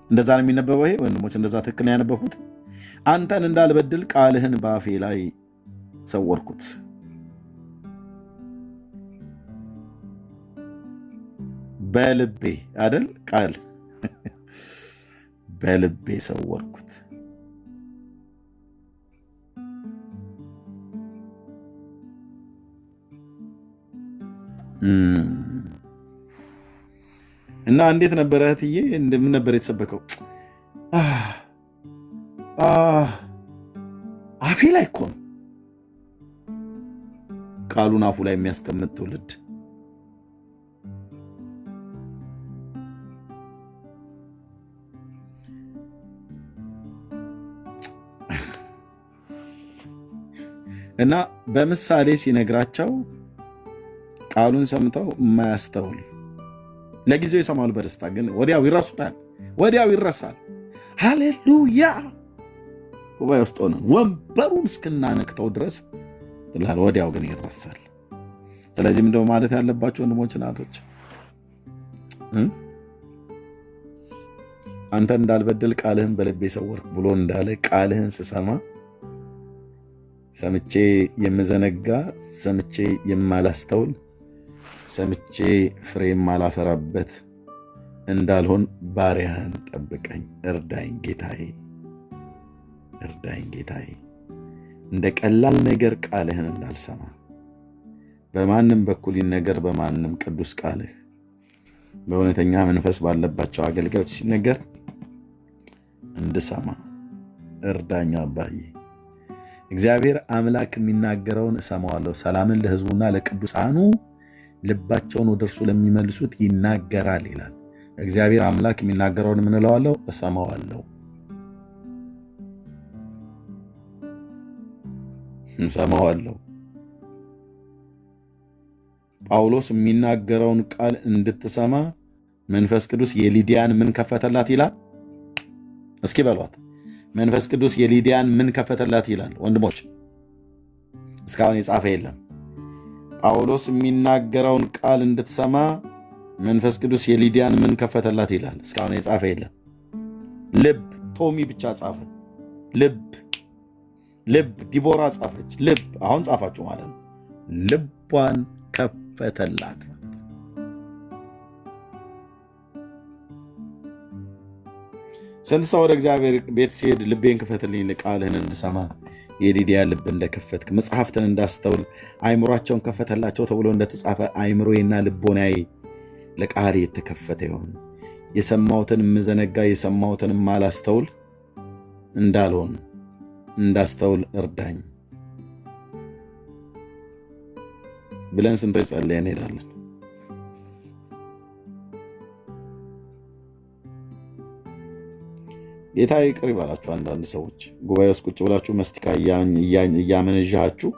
እንደዛ ነው የሚነበበው። ይሄ ወንድሞች እንደዛ ትክክል ነው ያነበብኩት። አንተን እንዳልበድል ቃልህን በአፌ ላይ ሰወርኩት። በልቤ አይደል ቃል በልቤ ሰወርኩት። እና እንዴት ነበረ እህትዬ? እንደምን ነበር የተሰበከው? አፌ ላይ እኮ ነው ቃሉን አፉ ላይ የሚያስቀምጥ ትውልድ። እና በምሳሌ ሲነግራቸው ቃሉን ሰምተው የማያስተውል ለጊዜው ይሰማሉ በደስታ ግን ወዲያው ይረሱታል፣ ወዲያው ይረሳል። ሃሌሉያ! ጉባኤ ውስጥ ሆነ ወንበሩን እስክናነክተው ድረስ ትላል፣ ወዲያው ግን ይረሳል። ስለዚህ ምንድነው ማለት ያለባቸው ወንድሞች እናቶች? አንተ እንዳልበድል ቃልህን በልቤ ሰወርክ ብሎ እንዳለ ቃልህን ስሰማ ሰምቼ የምዘነጋ፣ ሰምቼ የማላስተውል፣ ሰምቼ ፍሬ የማላፈራበት እንዳልሆን ባሪያህን ጠብቀኝ፣ እርዳኝ ጌታዬ፣ እርዳኝ ጌታዬ። እንደ ቀላል ነገር ቃልህን እንዳልሰማ፣ በማንም በኩል ይነገር በማንም ቅዱስ ቃልህ በእውነተኛ መንፈስ ባለባቸው አገልጋዮች ሲነገር እንድሰማ እርዳኝ አባዬ። እግዚአብሔር አምላክ የሚናገረውን እሰማዋለሁ። ሰላምን ለሕዝቡና ለቅዱሳኑ ልባቸውን ወደ እርሱ ለሚመልሱት ይናገራል ይላል። እግዚአብሔር አምላክ የሚናገረውን ምን እለዋለሁ? እሰማዋለሁ፣ እሰማዋለሁ። ጳውሎስ የሚናገረውን ቃል እንድትሰማ መንፈስ ቅዱስ የሊዲያን ምን ከፈተላት ይላል? እስኪ በሏት። መንፈስ ቅዱስ የሊዲያን ምን ከፈተላት ይላል? ወንድሞች እስካሁን የጻፈ የለም። ጳውሎስ የሚናገረውን ቃል እንድትሰማ መንፈስ ቅዱስ የሊዲያን ምን ከፈተላት ይላል? እስካሁን የጻፈ የለም። ልብ ቶሚ ብቻ ጻፈ። ልብ ዲቦራ ጻፈች። ልብ አሁን ጻፋችሁ ማለት ነው። ልቧን ከፈተላት። ስንት ሰው ወደ እግዚአብሔር ቤት ሲሄድ ልቤን ክፈትልኝ ቃልህን እንድሰማ የሊዲያ ልብ እንደከፈትክ መጽሐፍትን እንዳስተውል አይምሯቸውን ከፈተላቸው ተብሎ እንደተጻፈ አይምሮዬና ልቦናዬ ለቃል የተከፈተ ይሆን። የሰማሁትን የምዘነጋ የሰማሁትን ማላስተውል እንዳልሆን እንዳስተውል እርዳኝ ብለን ስንቶች ጸልየን እንሄዳለን። ጌታ ይቅር ይባላችሁ። አንዳንድ ሰዎች ጉባኤ ውስጥ ቁጭ ብላችሁ መስቲካ እያመነዣችሁ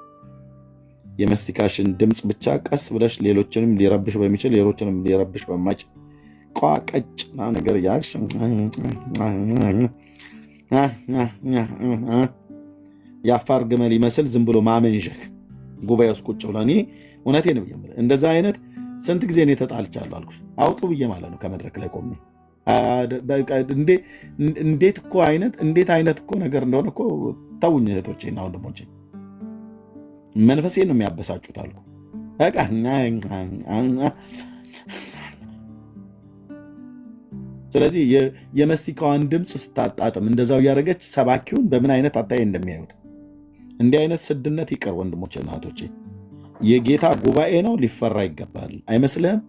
የመስቲካሽን ድምፅ ብቻ ቀስ ብለሽ ሌሎችንም ሊረብሽ በሚችል ሌሎችንም ሊረብሽ በማይችል ቋቀጭና ነገር የአፋር ግመል ይመስል ዝም ብሎ ማመንዠክ ጉባኤ ውስጥ ቁጭ ብሎ እኔ እውነቴን ነው የምልህ። እንደዛ አይነት ስንት ጊዜ ነው ተጣልቻለሁ አልኩሽ። አውጡ ብዬ ማለት ነው ከመድረክ ላይ ቆሜ። እንዴት አይነት እኮ ነገር እንደሆነ እኮ ተውኝ እህቶቼና ወንድሞቼ፣ መንፈሴን ነው የሚያበሳጩት አልኩ። በቃ ስለዚህ የመስቲካዋን ድምፅ ስታጣጥም እንደዛው እያደረገች ሰባኪውን በምን አይነት አታይ እንደሚያዩት እንዲህ አይነት ስድነት ይቀር ወንድሞቼና እህቶቼ። የጌታ ጉባኤ ነው፣ ሊፈራ ይገባል። አይመስልህም?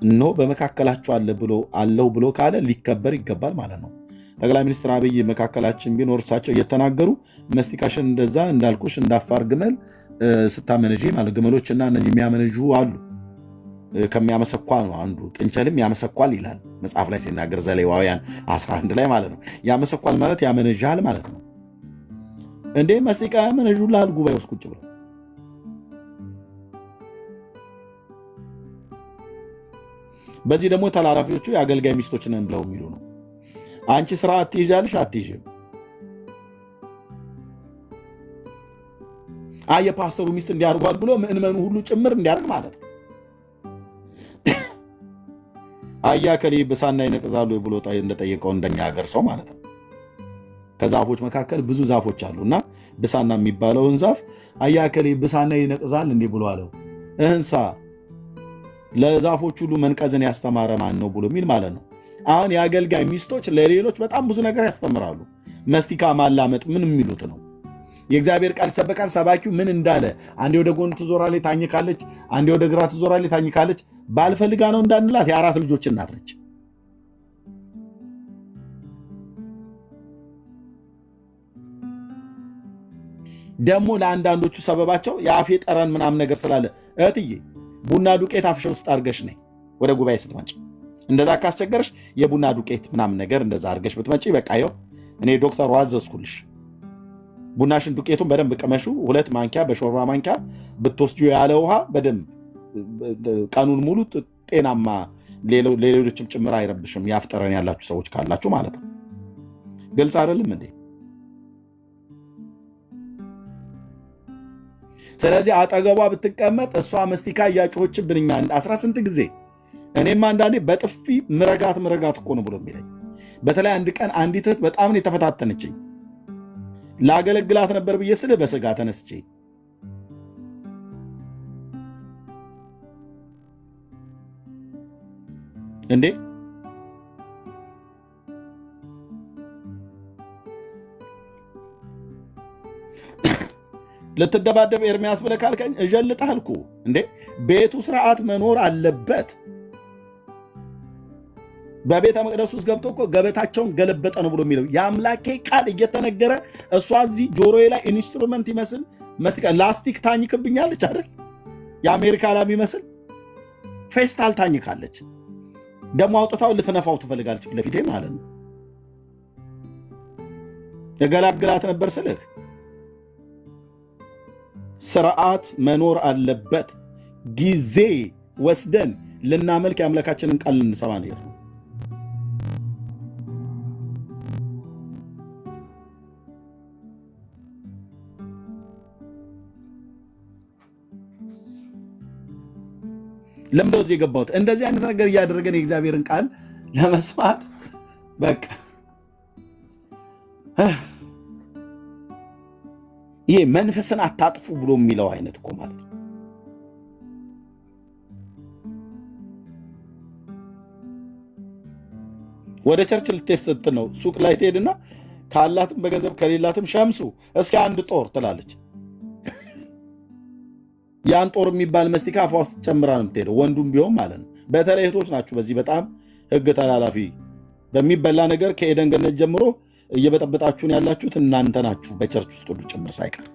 እነሆ በመካከላቸው አለው ብሎ ካለ ሊከበር ይገባል ማለት ነው። ጠቅላይ ሚኒስትር አብይ መካከላችን ቢኖር እርሳቸው እየተናገሩ መስቲካሽን እንደዛ እንዳልኩሽ እንዳፋር ግመል ስታመነዥ ማለት ግመሎችና እነዚህ የሚያመነዥ አሉ። ከሚያመሰኳ ነው አንዱ ጥንቸልም ያመሰኳል ይላል መጽሐፍ ላይ ሲናገር ዘሌዋውያን 11 ላይ ማለት ነው። ያመሰኳል ማለት ያመነዣል ማለት ነው። እንዴ መስቲካ ያመነዡልሃል ጉባኤ ውስጥ ቁጭ ብለው። በዚህ ደግሞ ተላላፊዎቹ የአገልጋይ ሚስቶች ነን ብለው የሚሉ ነው። አንቺ ስርዓት ትይዣለሽ አትይዥም? የፓስተሩ ሚስት እንዲያርጓል ብሎ ምእመኑ ሁሉ ጭምር እንዲያርግ ማለት ነው። ከሌ ብሳና ይነቅዛሉ ብሎ እንደጠየቀው እንደኛ ሀገር ሰው ማለት ነው። ከዛፎች መካከል ብዙ ዛፎች አሉ እና ብሳና የሚባለውን ዛፍ ከሌ ብሳና ይነቅዛል እንዲህ ብሎ አለው። እንሳ ለዛፎች ሁሉ መንቀዝን ያስተማረ ማን ነው ብሎ የሚል ማለት ነው። አሁን የአገልጋይ ሚስቶች ለሌሎች በጣም ብዙ ነገር ያስተምራሉ። መስቲካ ማላመጥ ምን የሚሉት ነው? የእግዚአብሔር ቃል ይሰበካል። ሰባኪው ምን እንዳለ አንዴ ወደ ጎን ትዞራለች ታኝካለች፣ አንዴ ወደ ግራ ትዞራለች ታኝካለች። ባልፈልጋ ነው እንዳንላት የአራት ልጆች እናት ነች። ደግሞ ለአንዳንዶቹ ሰበባቸው የአፌ ጠረን ምናምን ነገር ስላለ እህትዬ ቡና ዱቄት አፍሽ ውስጥ አድርገሽ ነይ ወደ ጉባኤ ስትመጪ። እንደዛ ካስቸገረሽ የቡና ዱቄት ምናምን ነገር እንደዛ አድርገሽ ብትመጪ በቃ ይኸው እኔ ዶክተሩ አዘዝኩልሽ። ቡናሽን ዱቄቱን በደንብ ቅመሹ። 2 ማንኪያ በሾርባ ማንኪያ ብትወስጁ ያለ ውሃ በደንብ ቀኑን ሙሉ ጤናማ፣ ሌሎችም ጭምር አይረብሽም። ያፍጠረን ያላችሁ ሰዎች ካላችሁ ማለት ነው። ግልጽ አይደለም እንዴ? ስለዚህ አጠገቧ ብትቀመጥ እሷ መስቲካ እያጮኸችብን እኛ 18 ጊዜ እኔም አንዳንዴ በጥፊ ምረጋት እኮ ነው ብሎ የሚለኝ። በተለይ አንድ ቀን አንዲት እህት በጣም ነው የተፈታተነችኝ። ላገለግላት ነበር ብዬ ስል በስጋ ተነስቼ እንዴ ልትደባደብ ኤርሚያስ ብለህ ካልከኝ እጀልጥሃልኩ እንዴ። ቤቱ ስርዓት መኖር አለበት። በቤተ መቅደስ ውስጥ ገብቶ እኮ ገበታቸውን ገለበጠ ነው ብሎ የሚለው የአምላኬ ቃል እየተነገረ እሷ እዚህ ጆሮዬ ላይ ኢንስትሩመንት ይመስል ላስቲክ ታኝክብኛለች አይደል? የአሜሪካ ላም ይመስል ፌስታል ታኝካለች። ደግሞ አውጥታው ልትነፋው ትፈልጋለች ፊት ለፊቴ ማለት ነው። የገላግላት ነበር ስልህ ስርዓት መኖር አለበት። ጊዜ ወስደን ልናመልክ የአምላካችንን ቃል ልንሰማ ነው። ለምንድነው እዚህ የገባሁት? እንደዚህ አይነት ነገር እያደረገን የእግዚአብሔርን ቃል ለመስማት በቃ ይሄ መንፈስን አታጥፉ ብሎ የሚለው አይነት እኮ ማለት ነው። ወደ ቸርች ልትሄድ ስትል ነው ሱቅ ላይ ትሄድና ካላትም በገንዘብ ከሌላትም ሸምሱ እስኪ አንድ ጦር ትላለች። ያን ጦር የሚባል መስቲካ አፏ ውስጥ ጨምራ ነው የምትሄደው፣ ወንዱም ቢሆን ማለት ነው። በተለይ እህቶች ናችሁ በዚህ በጣም ህግ ተላላፊ። በሚበላ ነገር ከኤደን ገነት ጀምሮ እየበጠበጣችሁን ያላችሁት እናንተ ናችሁ። በቸርች ውስጥ ሁሉ ጭምር ሳይቀር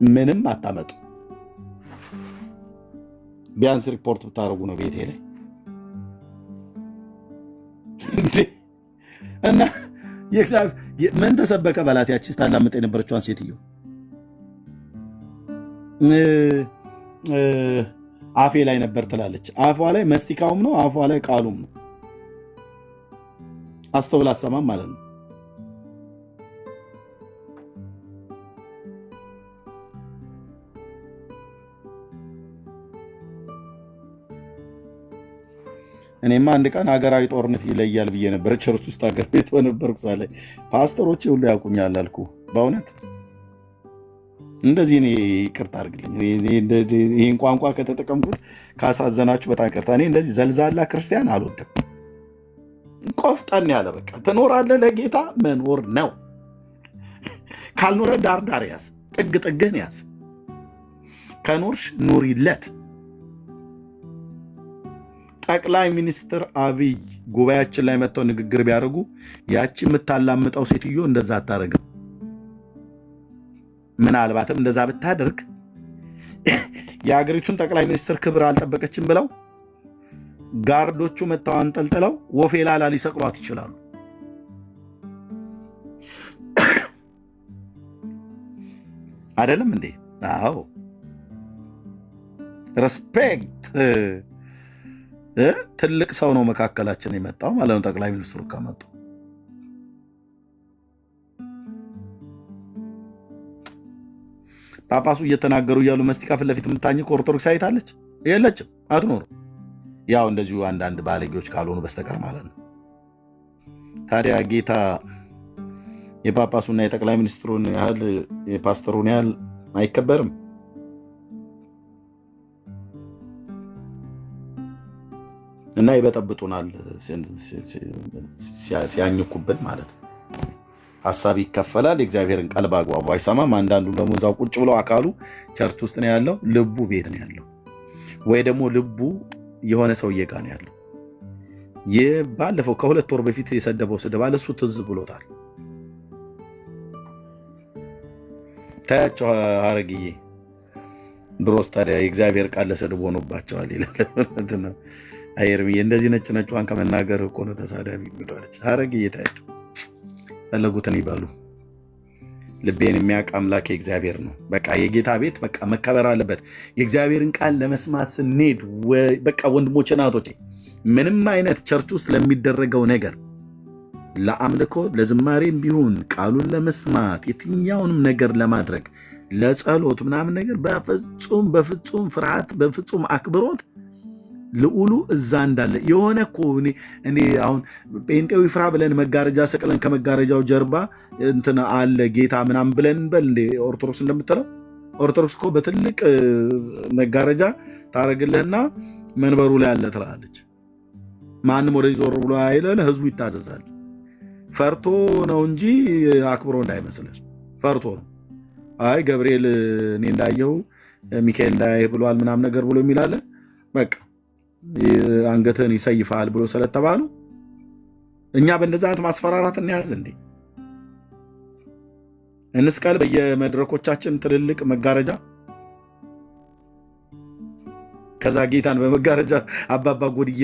ምንም አታመጡ። ቢያንስ ሪፖርት ብታደርጉ ነው ቤቴ ላይ እና ምን ተሰበከ በላት። ያቺ ስታላምጥ የነበረችዋን ሴትዮ አፌ ላይ ነበር ትላለች። አፏ ላይ መስቲካውም ነው፣ አፏ ላይ ቃሉም ነው። አስተውላ አሰማም ማለት ነው። እኔማ አንድ ቀን ሀገራዊ ጦርነት ይለያል ብዬ ነበር። ቸርች ውስጥ ሀገር ቤት በነበርኩ ሳ ላይ ፓስተሮቼ ሁሉ ያውቁኛል አልኩ። በእውነት እንደዚህ እኔ ይቅርታ አድርግልኝ፣ ይህን ቋንቋ ከተጠቀምኩት ካሳዘናችሁ በጣም ይቅርታ። እኔ እንደዚህ ዘልዛላ ክርስቲያን አልወድም። ቆፍጠን ያለ በቃ ትኖራለህ፣ ለጌታ መኖር ነው። ካልኖረ ዳር ያዝ፣ ጥግ ጥግህን ያዝ። ከኖርሽ ኑሪለት። ጠቅላይ ሚኒስትር አብይ ጉባኤያችን ላይ መጥተው ንግግር ቢያደርጉ ያቺ የምታላምጠው ሴትዮ እንደዛ አታደርግም። ምናልባትም እንደዛ ብታደርግ የሀገሪቱን ጠቅላይ ሚኒስትር ክብር አልጠበቀችም ብለው ጋርዶቹ መጥተው አንጠልጥለው ወፌ ላላ ሊሰቅሏት ይችላሉ። አይደለም እንዴ? አዎ፣ ሬስፔክት። ትልቅ ሰው ነው መካከላችን የመጣው ማለት ነው። ጠቅላይ ሚኒስትሩ ከመጡ ጳጳሱ እየተናገሩ እያሉ መስቲካ ፊት ለፊት የምታኘው ኦርቶዶክስ አይታለች? የለችም፣ አትኖርም። ያው እንደዚሁ አንዳንድ ባለጌዎች ካልሆኑ በስተቀር ማለት ነው። ታዲያ ጌታ የጳጳሱና የጠቅላይ ሚኒስትሩን ያህል የፓስተሩን ያህል አይከበርም? እና ይበጠብጡናል ሲያኝኩብን ማለት ነው። ሀሳብ ይከፈላል። የእግዚአብሔርን ቃል በአግባቡ አይሰማም። አንዳንዱ ደግሞ እዛው ቁጭ ብለው አካሉ ቸርች ውስጥ ነው ያለው፣ ልቡ ቤት ነው ያለው፣ ወይ ደግሞ ልቡ የሆነ ሰውዬ ጋር ነው ያለው። ይህ ባለፈው ከ2 ወር በፊት የሰደበው ስድብ አለ፣ እሱ ትዝ ብሎታል። ታያቸው ሀረግዬ፣ ድሮስ ታዲያ የእግዚአብሔር ቃል ለስድብ ሆኖባቸዋል ይላል። አይርምዬ እንደዚህ ነጭ ነጯን ከመናገር እኮ ነው ተሳዳቢ ምድረች። ሀረግዬ ታያቸው፣ ፈለጉትን ይበሉ። ልቤን የሚያውቅ አምላክ የእግዚአብሔር ነው። በቃ የጌታ ቤት በቃ መከበር አለበት። የእግዚአብሔርን ቃል ለመስማት ስንሄድ በቃ ወንድሞቼ ናቶቼ፣ ምንም አይነት ቸርች ውስጥ ለሚደረገው ነገር ለአምልኮ ለዝማሬም ቢሆን ቃሉን ለመስማት የትኛውንም ነገር ለማድረግ ለጸሎት ምናምን ነገር በፍጹም ፍርሃት በፍጹም አክብሮት ልዑሉ እዛ እንዳለ የሆነ እኮ እኔ አሁን ጴንጤው ይፍራ ብለን መጋረጃ ሰቅለን ከመጋረጃው ጀርባ እንትን አለ ጌታ ምናምን ብለን በል እንደ ኦርቶዶክስ እንደምትለው ኦርቶዶክስ እኮ በትልቅ መጋረጃ ታረግልህና መንበሩ ላይ አለ ትላለች። ማንም ወደዚህ ዞር ብሎ አይለለ፣ ህዝቡ ይታዘዛል። ፈርቶ ነው እንጂ አክብሮ እንዳይመስልህ፣ ፈርቶ ነው። አይ ገብርኤል እኔ እንዳየው ሚካኤል እንዳያይ ብሏል ምናምን ነገር ብሎ የሚላለ በቃ አንገትህን ይሰይፋል ብሎ ስለተባሉ እኛ በእንደዛ አይነት ማስፈራራት እንያዝ እንዴ? እንስቀል በየመድረኮቻችን ትልልቅ መጋረጃ፣ ከዛ ጌታን በመጋረጃ አባባ ጎድዬ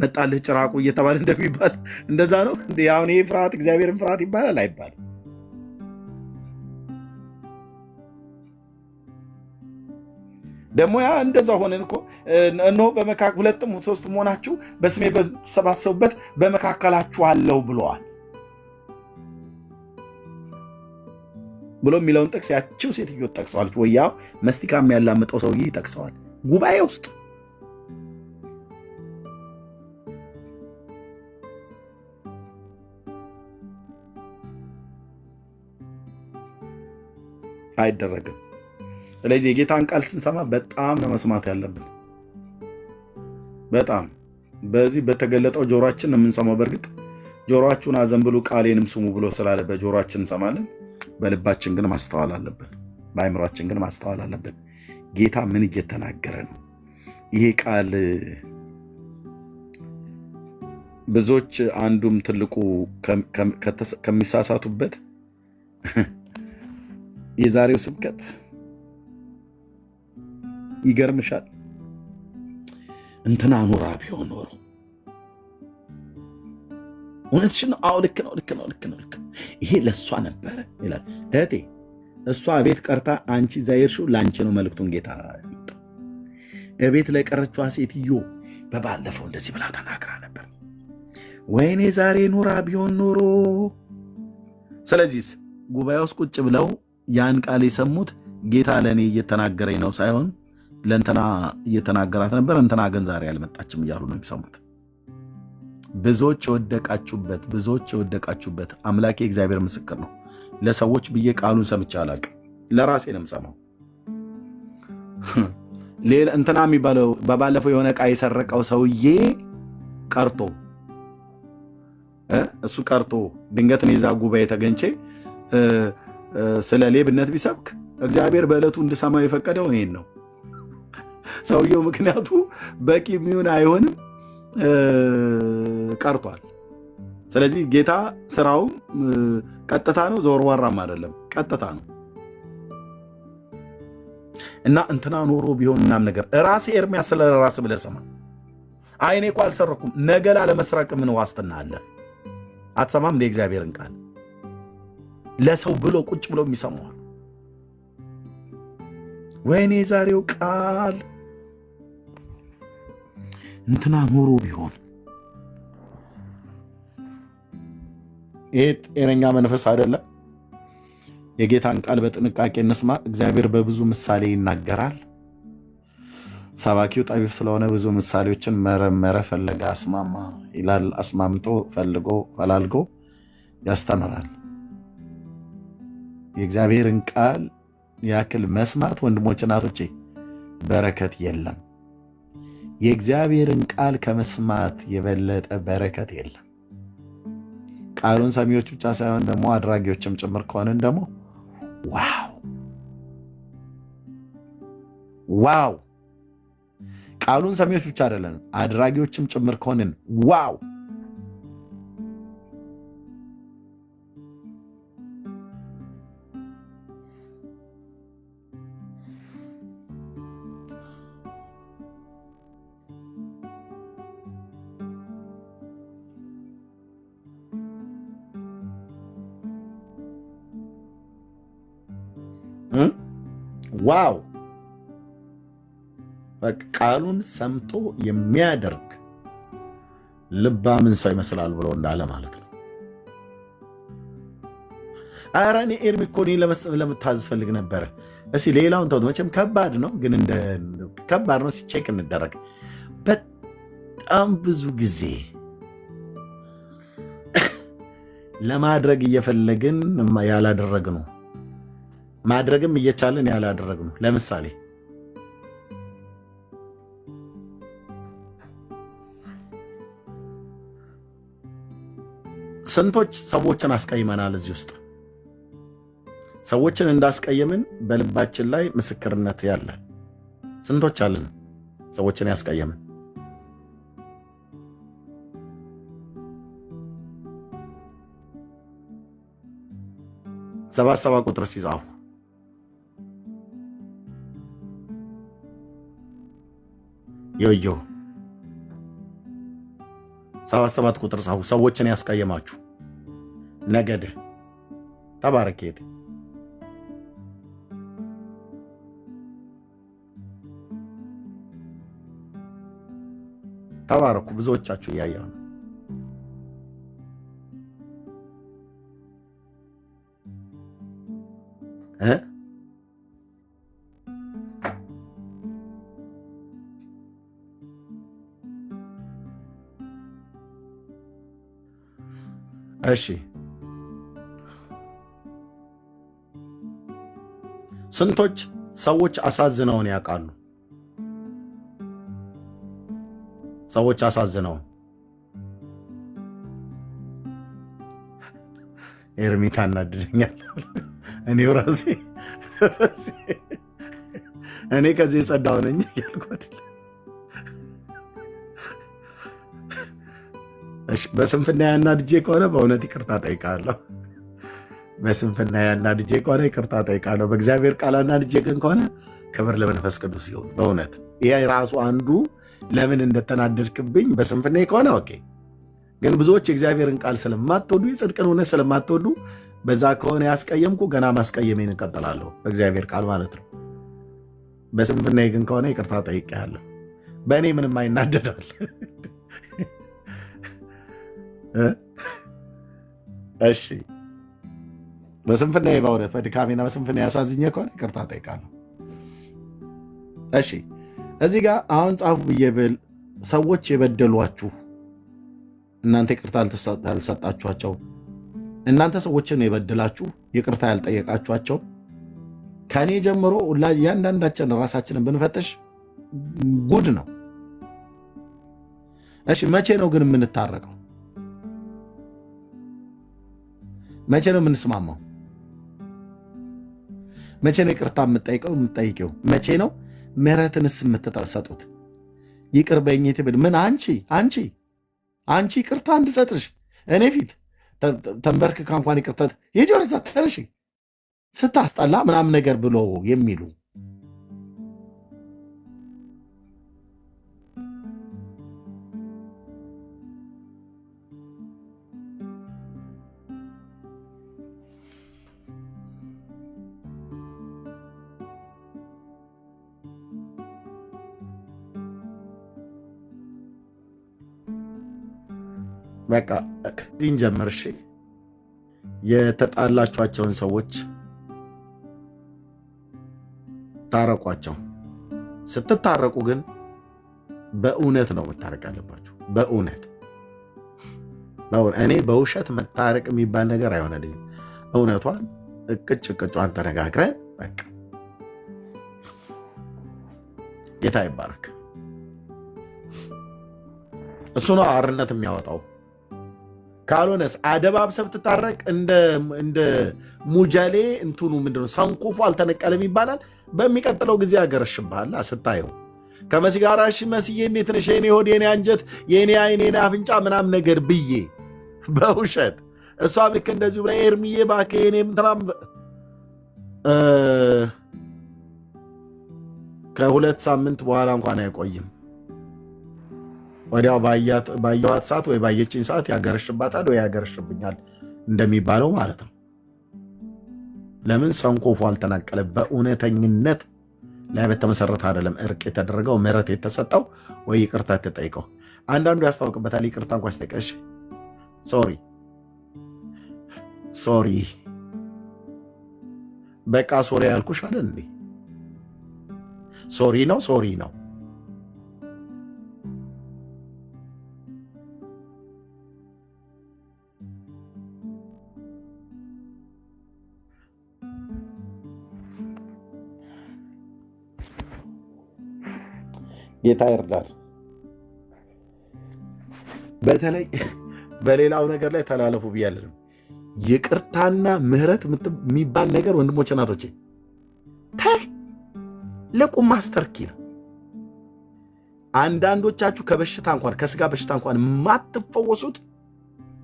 መጣልህ ጭራቁ እየተባለ እንደሚባል እንደዛ ነው እንዴ? አሁን ይሄ ፍርሃት እግዚአብሔርን ፍርሃት ይባላል አይባልም? ደግሞ ያ እንደዛ ሆነን እኮ እነሆ በመካከል 2 3 ሆናችሁ በስሜ በተሰባሰቡበት በመካከላችሁ አለው ብለዋል ብሎ የሚለውን ጥቅስ ያቺው ሴትዮ ጠቅሰዋል። ወይ ያው መስቲካ የሚያላምጠው ሰውዬ ይጠቅሰዋል ጉባኤ ውስጥ። አይደረግም። ስለዚህ የጌታን ቃል ስንሰማ በጣም ነው መስማት ያለብን። በጣም በዚህ በተገለጠው ጆሮአችን ነው የምንሰማው። በእርግጥ ጆሮአችሁን አዘንብሉ ቃሌንም ስሙ ብሎ ስላለ በጆሮአችን እንሰማለን። በልባችን ግን ማስተዋል አለብን። በአእምሯችን ግን ማስተዋል አለብን። ጌታ ምን እየተናገረ ነው? ይሄ ቃል ብዙዎች አንዱም ትልቁ ከሚሳሳቱበት የዛሬው ስብከት ይገርምሻል። እንትና ኑራ ቢሆን ኖሮ እውነትሽን ነው። አዎ ልክ ነው። ይሄ ለእሷ ነበረ ይላል። እህቴ እሷ ቤት ቀርታ አንቺ ዛይርሹ ለአንቺ ነው መልእክቱን ጌታ ያመጣው። እቤት ላይ ቀረችዋ ሴትዮ በባለፈው እንደዚህ ብላ ተናግራ ነበር። ወይኔ ዛሬ ኑራ ቢሆን ኖሮ። ስለዚህ ጉባኤ ውስጥ ቁጭ ብለው ያን ቃል የሰሙት ጌታ ለእኔ እየተናገረኝ ነው ሳይሆን ለእንትና እየተናገራት ነበር፣ እንትና ግን ዛሬ አልመጣችም እያሉ ነው የሚሰሙት። ብዙዎች የወደቃችሁበት አምላኬ እግዚአብሔር ምስክር ነው። ለሰዎች ብዬ ቃሉን ሰምቼ አላቅም፣ ለራሴ ነው የምሰማው። ሌላ እንትና የሚባለው በባለፈው የሆነ ዕቃ የሰረቀው ሰውዬ ቀርቶ እሱ ቀርቶ ድንገት እኔ እዛ ጉባኤ ተገኝቼ ስለ ሌብነት ቢሰብክ እግዚአብሔር በዕለቱ እንድሰማው የፈቀደው እኔን ነው። ሰውየው ምክንያቱ በቂ የሚሆን አይሆንም ቀርቷል። ስለዚህ ጌታ ስራውም ቀጥታ ነው፣ ዘወርዋራም አይደለም፣ ቀጥታ ነው። እና እንትና ኖሮ ቢሆን ምናምን ነገር ራሴ ኤርሚያስ ስለ ራስ ብለህ ስማ። አይ እኔ እኮ አልሰረኩም፣ ነገ ላለመስረቅ ምን ዋስትና አለ? አትሰማም እንደ እግዚአብሔርን ቃል ለሰው ብሎ ቁጭ ብሎ የሚሰማዋል። ወይኔ ዛሬው ቃል እንትና ኖሮ ቢሆን። ይሄ ጤነኛ መንፈስ አይደለም። የጌታን ቃል በጥንቃቄ እንስማ። እግዚአብሔር በብዙ ምሳሌ ይናገራል። ሰባኪው ጠቢብ ስለሆነ ብዙ ምሳሌዎችን መረመረ፣ ፈለገ፣ አስማማ ይላል። አስማምቶ ፈልጎ ፈላልጎ ያስተምራል። የእግዚአብሔርን ቃል ያክል መስማት ወንድሞች እናቶቼ በረከት የለም። የእግዚአብሔርን ቃል ከመስማት የበለጠ በረከት የለም። ቃሉን ሰሚዎች ብቻ ሳይሆን ደግሞ አድራጊዎችም ጭምር ከሆንን ደግሞ ዋው! ቃሉን ሰሚዎች ብቻ አይደለንም አድራጊዎችም ጭምር ከሆንን ዋው! ዋው! ቃሉን ሰምቶ የሚያደርግ ልባምን ሰው ይመስላል ብሎ እንዳለ ማለት ነው። ኧረ እኔ ኤርሚ እኮ እኔን ለመታዘዝ ፈልግ ነበረ። እስኪ ሌላውን ተውት፣ መቼም ከባድ ነው፣ ግን ከባድ ነው። ሲቼክ እንደረግ በጣም ብዙ ጊዜ ለማድረግ እየፈለግን ያላደረግነው፣ ማድረግም እየቻለን ያላደረግነው። ለምሳሌ ስንቶች ሰዎችን አስቀይመናል። እዚህ ውስጥ ሰዎችን እንዳስቀየምን በልባችን ላይ ምስክርነት ያለ ስንቶች አለን? ሰዎችን ያስቀየምን። ሰባ ቁጥር ሲጻፉ ዮዮ 77 ቁጥር ጻፉ። ሰዎችን ያስቀየማችሁ ነገደ ተባረኬት ተባረኩ። ብዙዎቻችሁ እያየሁ ነው። እሺ ስንቶች ሰዎች አሳዝነውን ያውቃሉ? ሰዎች አሳዝነውን ኤርሚ ታናድደኛል። እኔው ራሴ እኔ ከዚህ የጸዳው ነኝ ያልኳት። በስንፍና ያናድጄ ከሆነ በእውነት ይቅርታ ጠይቃለሁ። በስንፍና ያናድጄ ከሆነ ይቅርታ ጠይቃለሁ። በእግዚአብሔር ቃል አናድጄ ግን ከሆነ ክብር ለመንፈስ ቅዱስ ይሁን። በእውነት ይሄ ራሱ አንዱ ለምን እንደተናደድክብኝ በስንፍና ከሆነ ኦኬ። ግን ብዙዎች የእግዚአብሔርን ቃል ስለማትወዱ፣ የጽድቅን እውነት ስለማትወዱ በዛ ከሆነ ያስቀየምኩ ገና ማስቀየሜን እቀጥላለሁ። በእግዚአብሔር ቃል ማለት ነው። በስንፍና ግን ከሆነ ይቅርታ ጠይቄያለሁ። በእኔ ምንም አይናደዳል። እሺ በስንፍና በእውነት በድካሜና በስንፍና ያሳዝኘ ከሆነ ይቅርታ ጠይቃለሁ። እሺ እዚህ ጋር አሁን ጻፉ ብዬ ብል ሰዎች የበደሏችሁ እናንተ ይቅርታ አልሰጣችኋቸው፣ እናንተ ሰዎችን የበደላችሁ ይቅርታ ያልጠየቃችኋቸው፣ ከኔ ጀምሮ እያንዳንዳችን ራሳችንን ብንፈትሽ ጉድ ነው። እሺ መቼ ነው ግን የምንታረቀው? መቼ ነው የምንስማማው? መቼ ነው ይቅርታ የምትጠይቀው? መቼ ነው ምህረትንስ የምትሰጡት? ይቅር በይኝ ትብል ምን አንቺ ይቅርታ እንድሰጥሽ እኔ ፊት ተንበርክካ እንኳን ይቅርታ የጆርዛ ተነሽ ስታስጠላ ምናምን ነገር ብሎ የሚሉ በቃ እንጀምር። እሺ የተጣላችኋቸውን ሰዎች ታረቋቸው። ስትታረቁ ግን በእውነት ነው መታረቅ ያለባችሁ። በእውነት እኔ በውሸት መታረቅ የሚባል ነገር አይሆነልኝም። እውነቷን እቅጯን ተነጋግረን በቃ ጌታ ይባረክ። እሱ ነው አርነት የሚያወጣው። ካልሆነስ አደባብሰብ ትታረቅ እንደ ሙጀሌ እንትኑ ምንድነው ሰንኩፉ አልተነቀለም ይባላል። በሚቀጥለው ጊዜ ያገረሽብሃል ስታየው ከመሲ ጋር እሺ መስዬ እንዴት ነሽ የኔ ሆድ የኔ አንጀት የኔ አይን የኔ አፍንጫ ምናምን ነገር ብዬ በውሸት እሷም ልክ እንደዚሁ ብላ ኤርሚዬ እባክህ የኔ ምትራም ከሁለት ሳምንት በኋላ እንኳን አይቆይም። ወዲያው ባየኋት ሰዓት ወይ ባየችኝ ሰዓት ያገረሽባታል ወይ ያገረሽብኛል እንደሚባለው ማለት ነው። ለምን ሰንኮፉ አልተናቀለ? በእውነተኝነት ላይ በተመሰረተ አይደለም እርቅ የተደረገው ምህረት የተሰጠው ወይ ይቅርታ የተጠይቀው። አንዳንዱ ያስታውቅበታል። ይቅርታ እንኳ ሲጠይቀሽ ሶሪ በቃ ሶሪ ያልኩሽ አይደል እንዴ? ሶሪ ነው ጌታ ይርዳል። በተለይ በሌላው ነገር ላይ ተላለፉ ብያለሁ። ይቅርታና ምህረት የሚባል ነገር ወንድሞች እናቶቼ ለቁም ማስተርኪ ነው። አንዳንዶቻችሁ ከበሽታ እንኳን ከስጋ በሽታ እንኳን የማትፈወሱት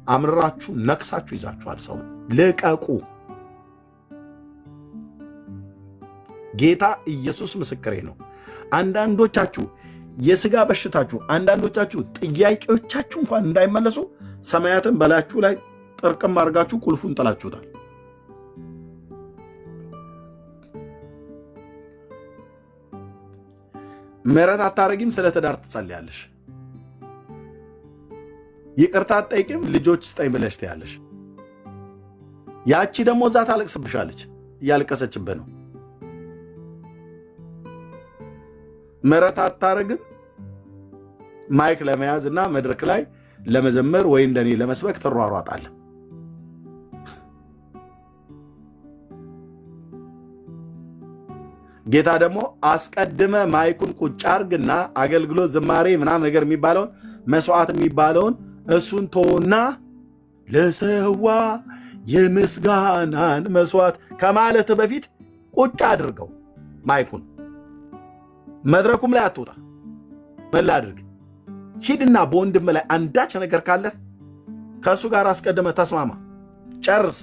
አምራችሁ ነክሳችሁ ይዛችኋል። ሰው ልቀቁ። ጌታ ኢየሱስ ምስክሬ ነው። አንዳንዶቻችሁ የስጋ በሽታችሁ አንዳንዶቻችሁ ጥያቄዎቻችሁ እንኳን እንዳይመለሱ ሰማያትን በላያችሁ ላይ ጥርቅም አድርጋችሁ ቁልፉን ጥላችሁታል። ምህረት አታረጊም፣ ስለ ትዳር ትጸልያለሽ። ይቅርታ አትጠይቂም፣ ልጆች ስጠኝ ብለሽ ትያለሽ። ያቺ ደግሞ እዛ ታለቅስብሻለች፣ እያለቀሰችብህ ነው። ምህረት አታረግም፣ ማይክ ለመያዝ እና መድረክ ላይ ለመዘመር ወይ እንደኔ ለመስበክ ትሯሯጣለህ። ጌታ ደግሞ አስቀድመ ማይኩን ቁጭ አርግና አገልግሎት ዝማሬ ምናምን ነገር የሚባለውን መስዋዕት የሚባለውን እሱን ተውና ለሰዋ የምስጋናን መስዋዕት ከማለት በፊት ቁጭ አድርገው ማይኩን። መድረኩም ላይ አትውጣ። ምን ላድርግ? ሂድና በወንድም ላይ አንዳች ነገር ካለህ ከእሱ ጋር አስቀድመ ተስማማ፣ ጨርስ።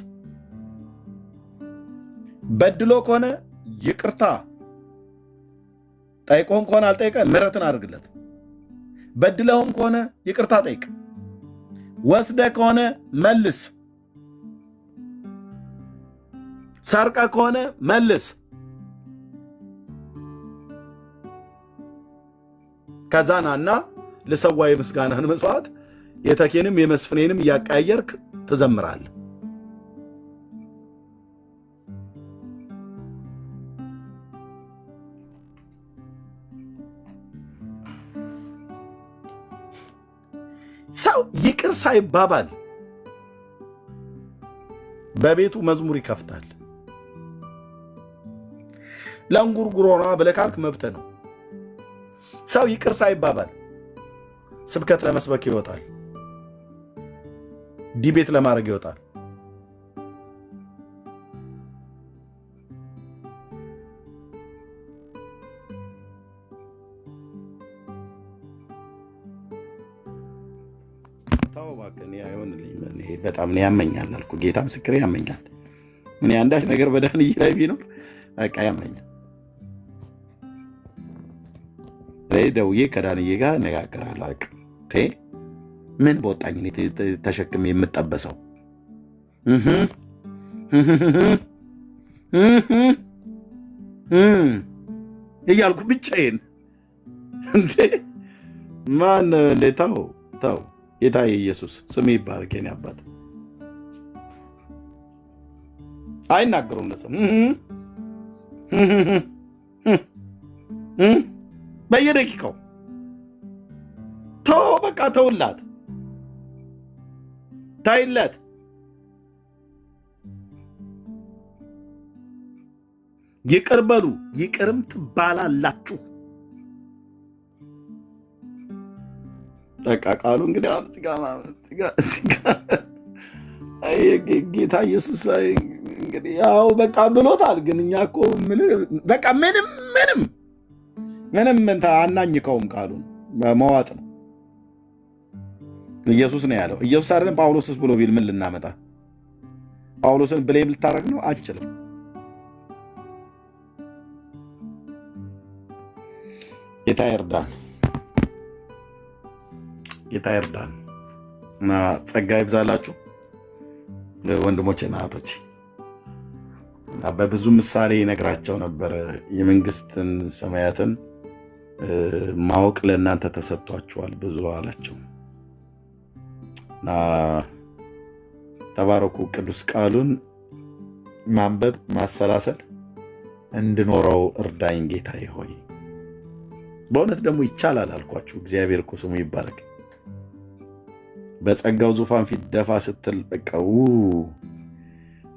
በድሎ ከሆነ ይቅርታ ጠይቆም ከሆነ አልጠይቀ ምህረትን አድርግለት። በድለውም ከሆነ ይቅርታ ጠይቅ። ወስደ ከሆነ መልስ። ሰርቀ ከሆነ መልስ። ከዛናና ለሰዋ የምስጋናን መስዋዕት የተኬንም የመስፍኔንም እያቀያየርክ ትዘምራለህ። ሰው ይቅር ሳይባባል በቤቱ መዝሙር ይከፍታል። ለእንጉርጉሮና ብለህ ካልክ መብት ነው። ሰው ይቅር ሳይባባል ስብከት ለመስበክ ይወጣል፣ ዲቤት ለማድረግ ይወጣል። ተው እባክህ፣ እኔ አይሆንልኝም። ይሄ በጣም እኔ ያመኛል አልኩህ። ጌታ ምስክሬ ያመኛል። እኔ አንዳች ነገር በዳንዬ ላይ ቢኖር በቃ ያመኛል። ደውዬ ከዳንዬ ጋር እነጋገራለሁ። በቃ ምን በወጣኝ ተሸክሜ የምጠበሰው እያልኩ ብቻዬን እንዴ! ማን እንዴ! ተው ተው። ጌታ ኢየሱስ ስም ይባረክ። የኔ አባት አይናገሩም ለሰው በየደቂቃው ተው፣ በቃ ተውላት፣ ታይለት። ይቅር በሉ ይቅርም ትባላላችሁ። በቃ ቃሉ እንግዲህ ጌታ ኢየሱስ እንግዲህ ያው በቃ ብሎታል። ግን እኛ እኮ በቃ ምንም አናኝከውም። ቃሉን መዋጥ ነው። ኢየሱስ ነው ያለው። ኢየሱስ አይደለም ጳውሎስስ ብሎ ቢል ምን ልናመጣ? ጳውሎስን ብሌም ልታረግ ነው? አንችልም። ጌታ ይርዳን፣ ጌታ ይርዳን እና ጸጋ ይብዛላችሁ ወንድሞቼና እህቶቼ። በብዙ ምሳሌ ይነግራቸው ነበር። የመንግስትን ሰማያትን ማወቅ ለእናንተ ተሰጥቷችኋል ብዙ አላቸው እና ተባረኩ። ቅዱስ ቃሉን ማንበብ ማሰላሰል እንድኖረው እርዳኝ ጌታዬ ሆይ። በእውነት ደግሞ ይቻላል አልኳችሁ። እግዚአብሔር እኮ ስሙ ይባረክ። በጸጋው ዙፋን ፊት ደፋ ስትል በቃ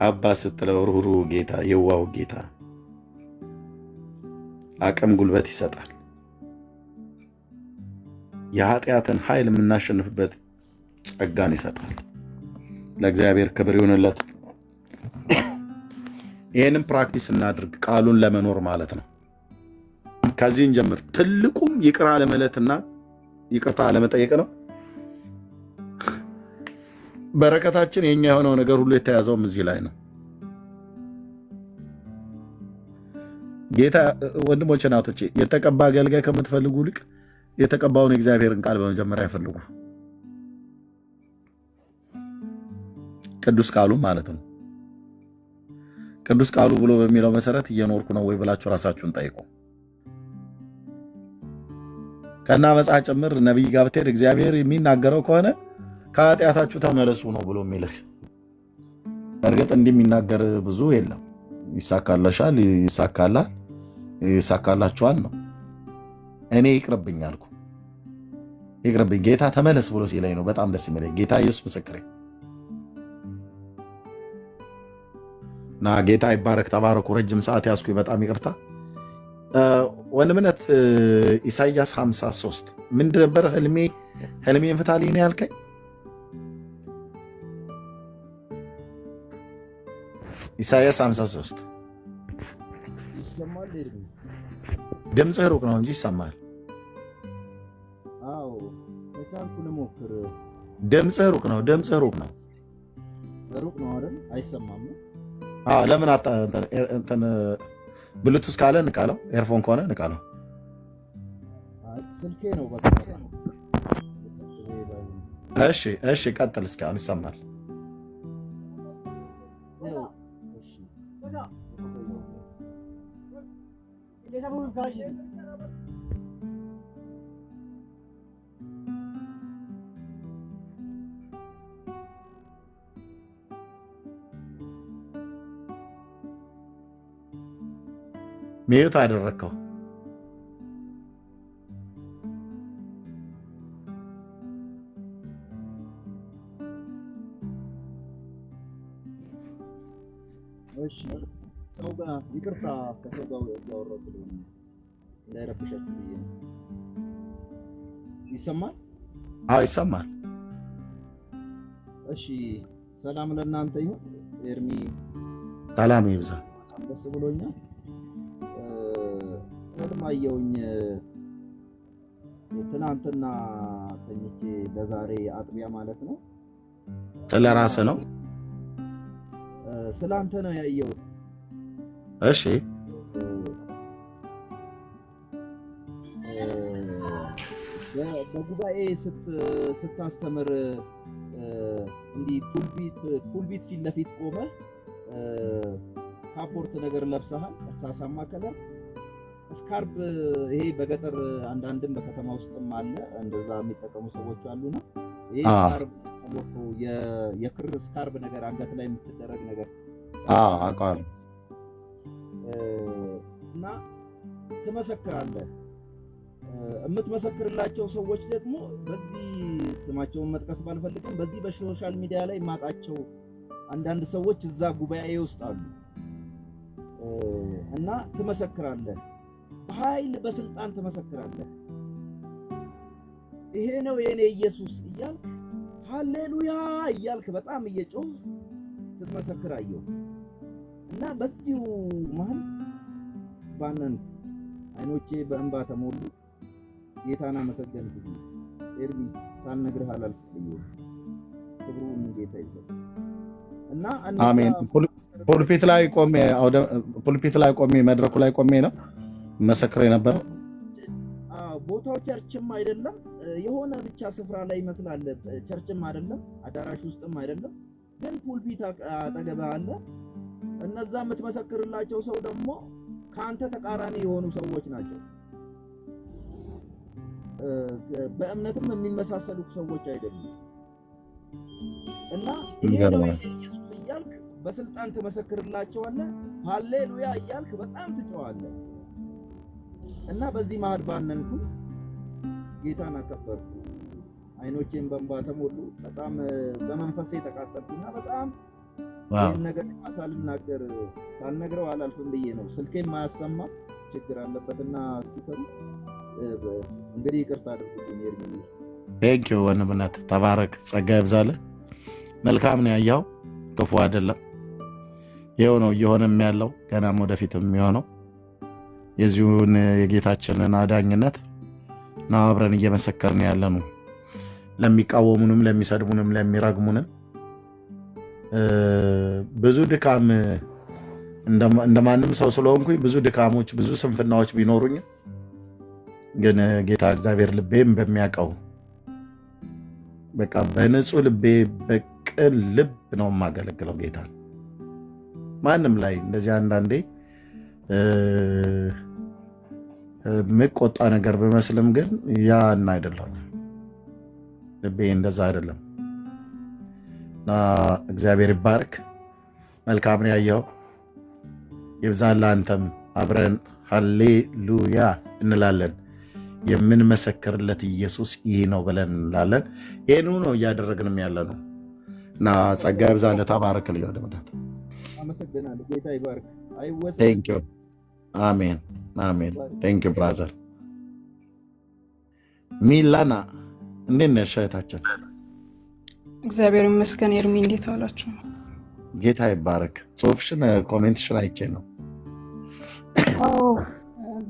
አባ ስትለው ሩህሩ ጌታ፣ የዋሁ ጌታ አቅም ጉልበት ይሰጣል። የኃጢአትን ኃይል የምናሸንፍበት ጸጋን ይሰጣል። ለእግዚአብሔር ክብር ይሁንለት። ይህንም ፕራክቲስ እናድርግ፣ ቃሉን ለመኖር ማለት ነው። ከዚህ እንጀምር። ትልቁም ይቅር አለማለትና ይቅርታ አለመጠየቅ ነው። በረከታችን የኛ የሆነው ነገር ሁሉ የተያዘውም እዚህ ላይ ነው። ጌታ ወንድሞቼ እናቶቼ፣ የተቀባ አገልጋይ ከምትፈልጉ ይልቅ የተቀባውን የእግዚአብሔርን ቃል በመጀመሪያ ይፈልጉ። ቅዱስ ቃሉ ማለት ነው። ቅዱስ ቃሉ ብሎ በሚለው መሰረት እየኖርኩ ነው ወይ ብላችሁ ራሳችሁን ጠይቁ። ከና መጽሐ ጭምር ነቢይ ጋር ብትሄድ እግዚአብሔር የሚናገረው ከሆነ ከኃጢአታችሁ ተመለሱ ነው ብሎ የሚልህ። እርግጥ እንዲህ የሚናገር ብዙ የለም። ይሳካለሻል፣ ይሳካላል፣ ይሳካላችኋል ነው። እኔ ይቅርብኝ አልኩ። ይቅርብኝ ጌታ ተመለስ ብሎ ሲለኝ ነው በጣም ደስ የሚለኝ። ጌታ ኢየሱስ ምስክሬ እና ጌታ ይባረክ። ተባረኩ። ረጅም ሰዓት ያዝኩኝ፣ በጣም ይቅርታ። ወንድምነት ኢሳይያስ 53 ምንድን ነበረ? ህልሜን ፍታልኝ ነው ያልከኝ? ኢሳይያስ 53 ድምፅህ ሩቅ ነው እንጂ ይሰማል። ድምፅህ ሩቅ ነው። ድምፅህ ሩቅ ነው።
ሩቅ ነው አይደል? አይሰማም።
ለምን እንትን ብሉቱዝ ካለ ንቃለው፣ ኤርፎን ከሆነ ንቃለው።
ስልኬ ነው በቃ።
እሺ እሺ፣ ቀጥል። እስካሁን ይሰማል። ሚዩት አደረግከው።
ሰው ጋር ይቅርታ ከሰው ጋር እያወራሁ ስለሆነ እንዳይረብሻችሁ ብዬ ነው። ይሰማል?
አዎ ይሰማል።
እሺ ሰላም ለእናንተ ይሁን። ኤርሚ
ሰላም ይብዛ።
ደስ ብሎኛል። ህልም አየሁኝ ትናንትና ተኝቼ ለዛሬ አጥቢያ ማለት ነው።
ስለ ራስህ ነው?
ስለ አንተ ነው ያየሁት።
እሺ
በጉባኤ ስታስተምር እንዲህ ፑልቢት ፊት ለፊት ቆመ ካፖርት ነገር ለብሰሃል፣ እርሳሳማ ከለር ስካርብ። ይሄ በገጠር አንዳንድም በከተማ ውስጥም አለ እንደዛ የሚጠቀሙ ሰዎች አሉና ይሄ ስካርብ የክር ስካርብ ነገር አንገት ላይ የምትደረግ ነገር
አውቃለሁ።
እና ትመሰክራለህ። የምትመሰክርላቸው ሰዎች ደግሞ በዚህ ስማቸውን መጥቀስ ባልፈልግም በዚህ በሶሻል ሚዲያ ላይ የማውቃቸው አንዳንድ ሰዎች እዛ ጉባኤ ውስጥ አሉ እና ትመሰክራለህ። በኃይል በስልጣን ትመሰክራለህ። ይሄ ነው የኔ ኢየሱስ እያልክ ሃሌሉያ እያልክ በጣም እየጮህ ስትመሰክር አየሁ እና በዚሁ መሀል ባነንኩ። አይኖቼ በእንባ ተሞሉ። ጌታን አመሰገንኩ። ኤርሚ ሳልነግርህ አላልፍም። ክብሩን ጌታ ይሰጥ እና
አሜን። ፑልፒት ላይ ቆሜ መድረኩ ላይ ቆሜ ነው መሰክር የነበረው።
ቦታው ቸርችም አይደለም፣ የሆነ ብቻ ስፍራ ላይ ይመስላል። ቸርችም አይደለም፣ አዳራሽ ውስጥም አይደለም፣ ግን ፑልፒት አጠገብህ አለ። እነዛ የምትመሰክርላቸው ሰው ደግሞ ከአንተ ተቃራኒ የሆኑ ሰዎች ናቸው። በእምነትም የሚመሳሰሉ ሰዎች አይደሉም። እና ይሄ ነው ኢየሱስ እያልክ በስልጣን ትመሰክርላቸዋለህ። ሃሌሉያ እያልክ በጣም ትጮኻለህ። እና በዚህ መሀል ባነንኩ፣ ጌታን አከበርኩ። አይኖቼን በእንባ ተሞሉ። በጣም በመንፈሴ ተቃጠልኩና በጣም ይህን ነገር ሳልነግረው አላልፍም ብዬ ነው። ስልኬም ማያሰማ ችግር አለበትና ስፒከሩ እንግዲህ ይቅርታ አድርጉልኝ። ኤርሚ
ቴንኪው ወንድምነት፣ ተባረክ፣ ጸጋ ይብዛልህ። መልካም ነው ያየኸው፣ ክፉ አይደለም። ይኸው ነው እየሆነም ያለው ገናም ወደፊትም የሚሆነው የዚሁን የጌታችንን አዳኝነት ነው አብረን እየመሰከርን ያለ ነው። ለሚቃወሙንም፣ ለሚሰድቡንም፣ ለሚረግሙንም ብዙ ድካም እንደማንም ሰው ስለሆንኩኝ ብዙ ድካሞች፣ ብዙ ስንፍናዎች ቢኖሩኝ ግን ጌታ እግዚአብሔር ልቤም በሚያውቀው በቃ በንጹህ ልቤ በቅን ልብ ነው የማገለግለው ጌታ። ማንም ላይ እንደዚህ አንዳንዴ የምቆጣ ነገር ብመስልም ግን ያን አይደለም፣ ልቤ እንደዛ አይደለም። እና እግዚአብሔር ይባርክ። መልካም ነው ያየኸው፣ ይብዛልህ። አንተም አብረን ሃሌሉያ እንላለን። የምንመሰክርለት ኢየሱስ ይህ ነው ብለን እንላለን። ይህን ነው እያደረግንም ያለ ነው እና ጸጋ ይብዛልህ። ተባረክ። ልዩ ደምዳት
አመሰግናለሁ። ጌታ ይባርክ።
ቴንኪው። አሜን አሜን። ቴንኪው ብራዘር። ሚላና እንዴት ነሽ እህታችን?
እግዚአብሔር ይመስገን። ኤርሚ እንዴት ዋላችሁ?
ጌታ ይባረክ። ጽሁፍሽን ኮሜንትሽን አይቼ ነው።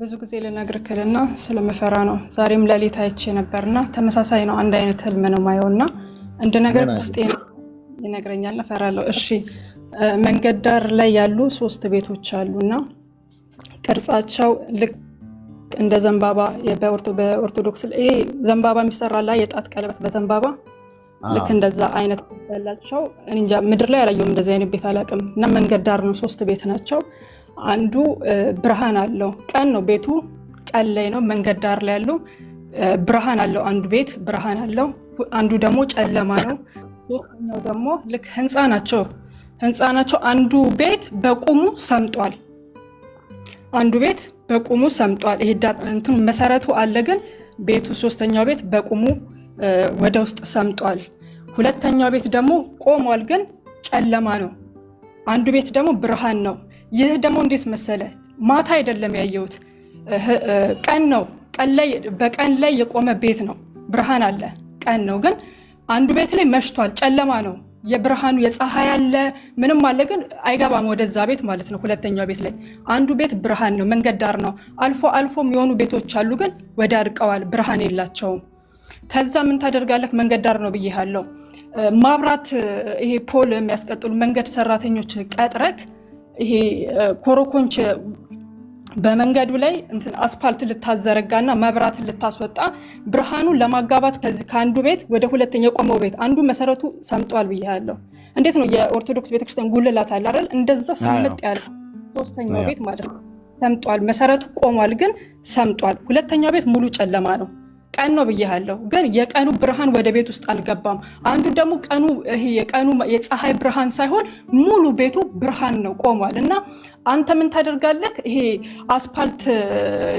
ብዙ ጊዜ ልነግርክልና ስለምፈራ ነው። ዛሬም ሌሊት አይቼ ነበርና ተመሳሳይ ነው። አንድ አይነት ህልም ነው ማየውና እንደ ነገር ውስጤ ይነግረኛል። እፈራለሁ። እሺ፣ መንገድ ዳር ላይ ያሉ 3 ቤቶች አሉና ቅርጻቸው ልክ እንደ ዘንባባ በኦርቶዶክስ ይሄ ዘንባባ የሚሰራላ የጣት ቀለበት በዘንባባ ልክ እንደዛ አይነት ያላቸው እንጃ ምድር ላይ ያላየው እንደዚህ አይነት ቤት አላውቅም። እና መንገድ ዳር ነው 3 ቤት ናቸው። አንዱ ብርሃን አለው፣ ቀን ነው ቤቱ፣ ቀን ላይ ነው። መንገድ ዳር ላይ ያለው ብርሃን አለው፣ አንዱ ቤት ብርሃን አለው። አንዱ ደግሞ ጨለማ ነው። ሶስተኛው ደግሞ ልክ ህንፃ ናቸው። አንዱ ቤት በቁሙ ሰምጧል። ይሄ እንትን መሰረቱ አለ፣ ግን ቤቱ ሶስተኛው ቤት በቁሙ ወደ ውስጥ ሰምጧል። ሁለተኛው ቤት ደግሞ ቆሟል፣ ግን ጨለማ ነው። አንዱ ቤት ደግሞ ብርሃን ነው። ይህ ደግሞ እንዴት መሰለ ማታ አይደለም ያየሁት ቀን ነው። በቀን ላይ የቆመ ቤት ነው፣ ብርሃን አለ። ቀን ነው ግን አንዱ ቤት ላይ መሽቷል፣ ጨለማ ነው። የብርሃኑ የፀሐይ አለ ምንም አለ ግን አይገባም ወደዛ ቤት ማለት ነው። ሁለተኛው ቤት ላይ አንዱ ቤት ብርሃን ነው፣ መንገድ ዳር ነው። አልፎም የሆኑ ቤቶች አሉ ግን ወደ አርቀዋል፣ ብርሃን የላቸውም። ከዛ ምን ታደርጋለህ? መንገድ ዳር ነው ብዬሃለሁ። ማብራት ይሄ ፖል የሚያስቀጥሉ መንገድ ሰራተኞች ቀጥረክ ይሄ ኮረኮንች በመንገዱ ላይ አስፓልት ልታዘረጋና መብራት ልታስወጣ ብርሃኑን ለማጋባት ከአንዱ ቤት ወደ ሁለተኛ የቆመው ቤት አንዱ መሰረቱ ሰምጧል ብያለሁ። እንዴት ነው የኦርቶዶክስ ቤተክርስቲያን ጉልላት አለ አይደል? እንደዛ ስምጥ ያለ ሶስተኛው ቤት ማለት ነው ሰምጧል። መሰረቱ ቆሟል ግን ሰምጧል። ሁለተኛው ቤት ሙሉ ጨለማ ነው። ቀን ነው ብያለሁ ግን የቀኑ ብርሃን ወደ ቤት ውስጥ አልገባም። አንዱ ደግሞ የቀኑ የፀሐይ ብርሃን ሳይሆን ሙሉ ቤቱ ብርሃን ነው ቆሟል። እና አንተ ምን ታደርጋለህ? ይሄ አስፓልት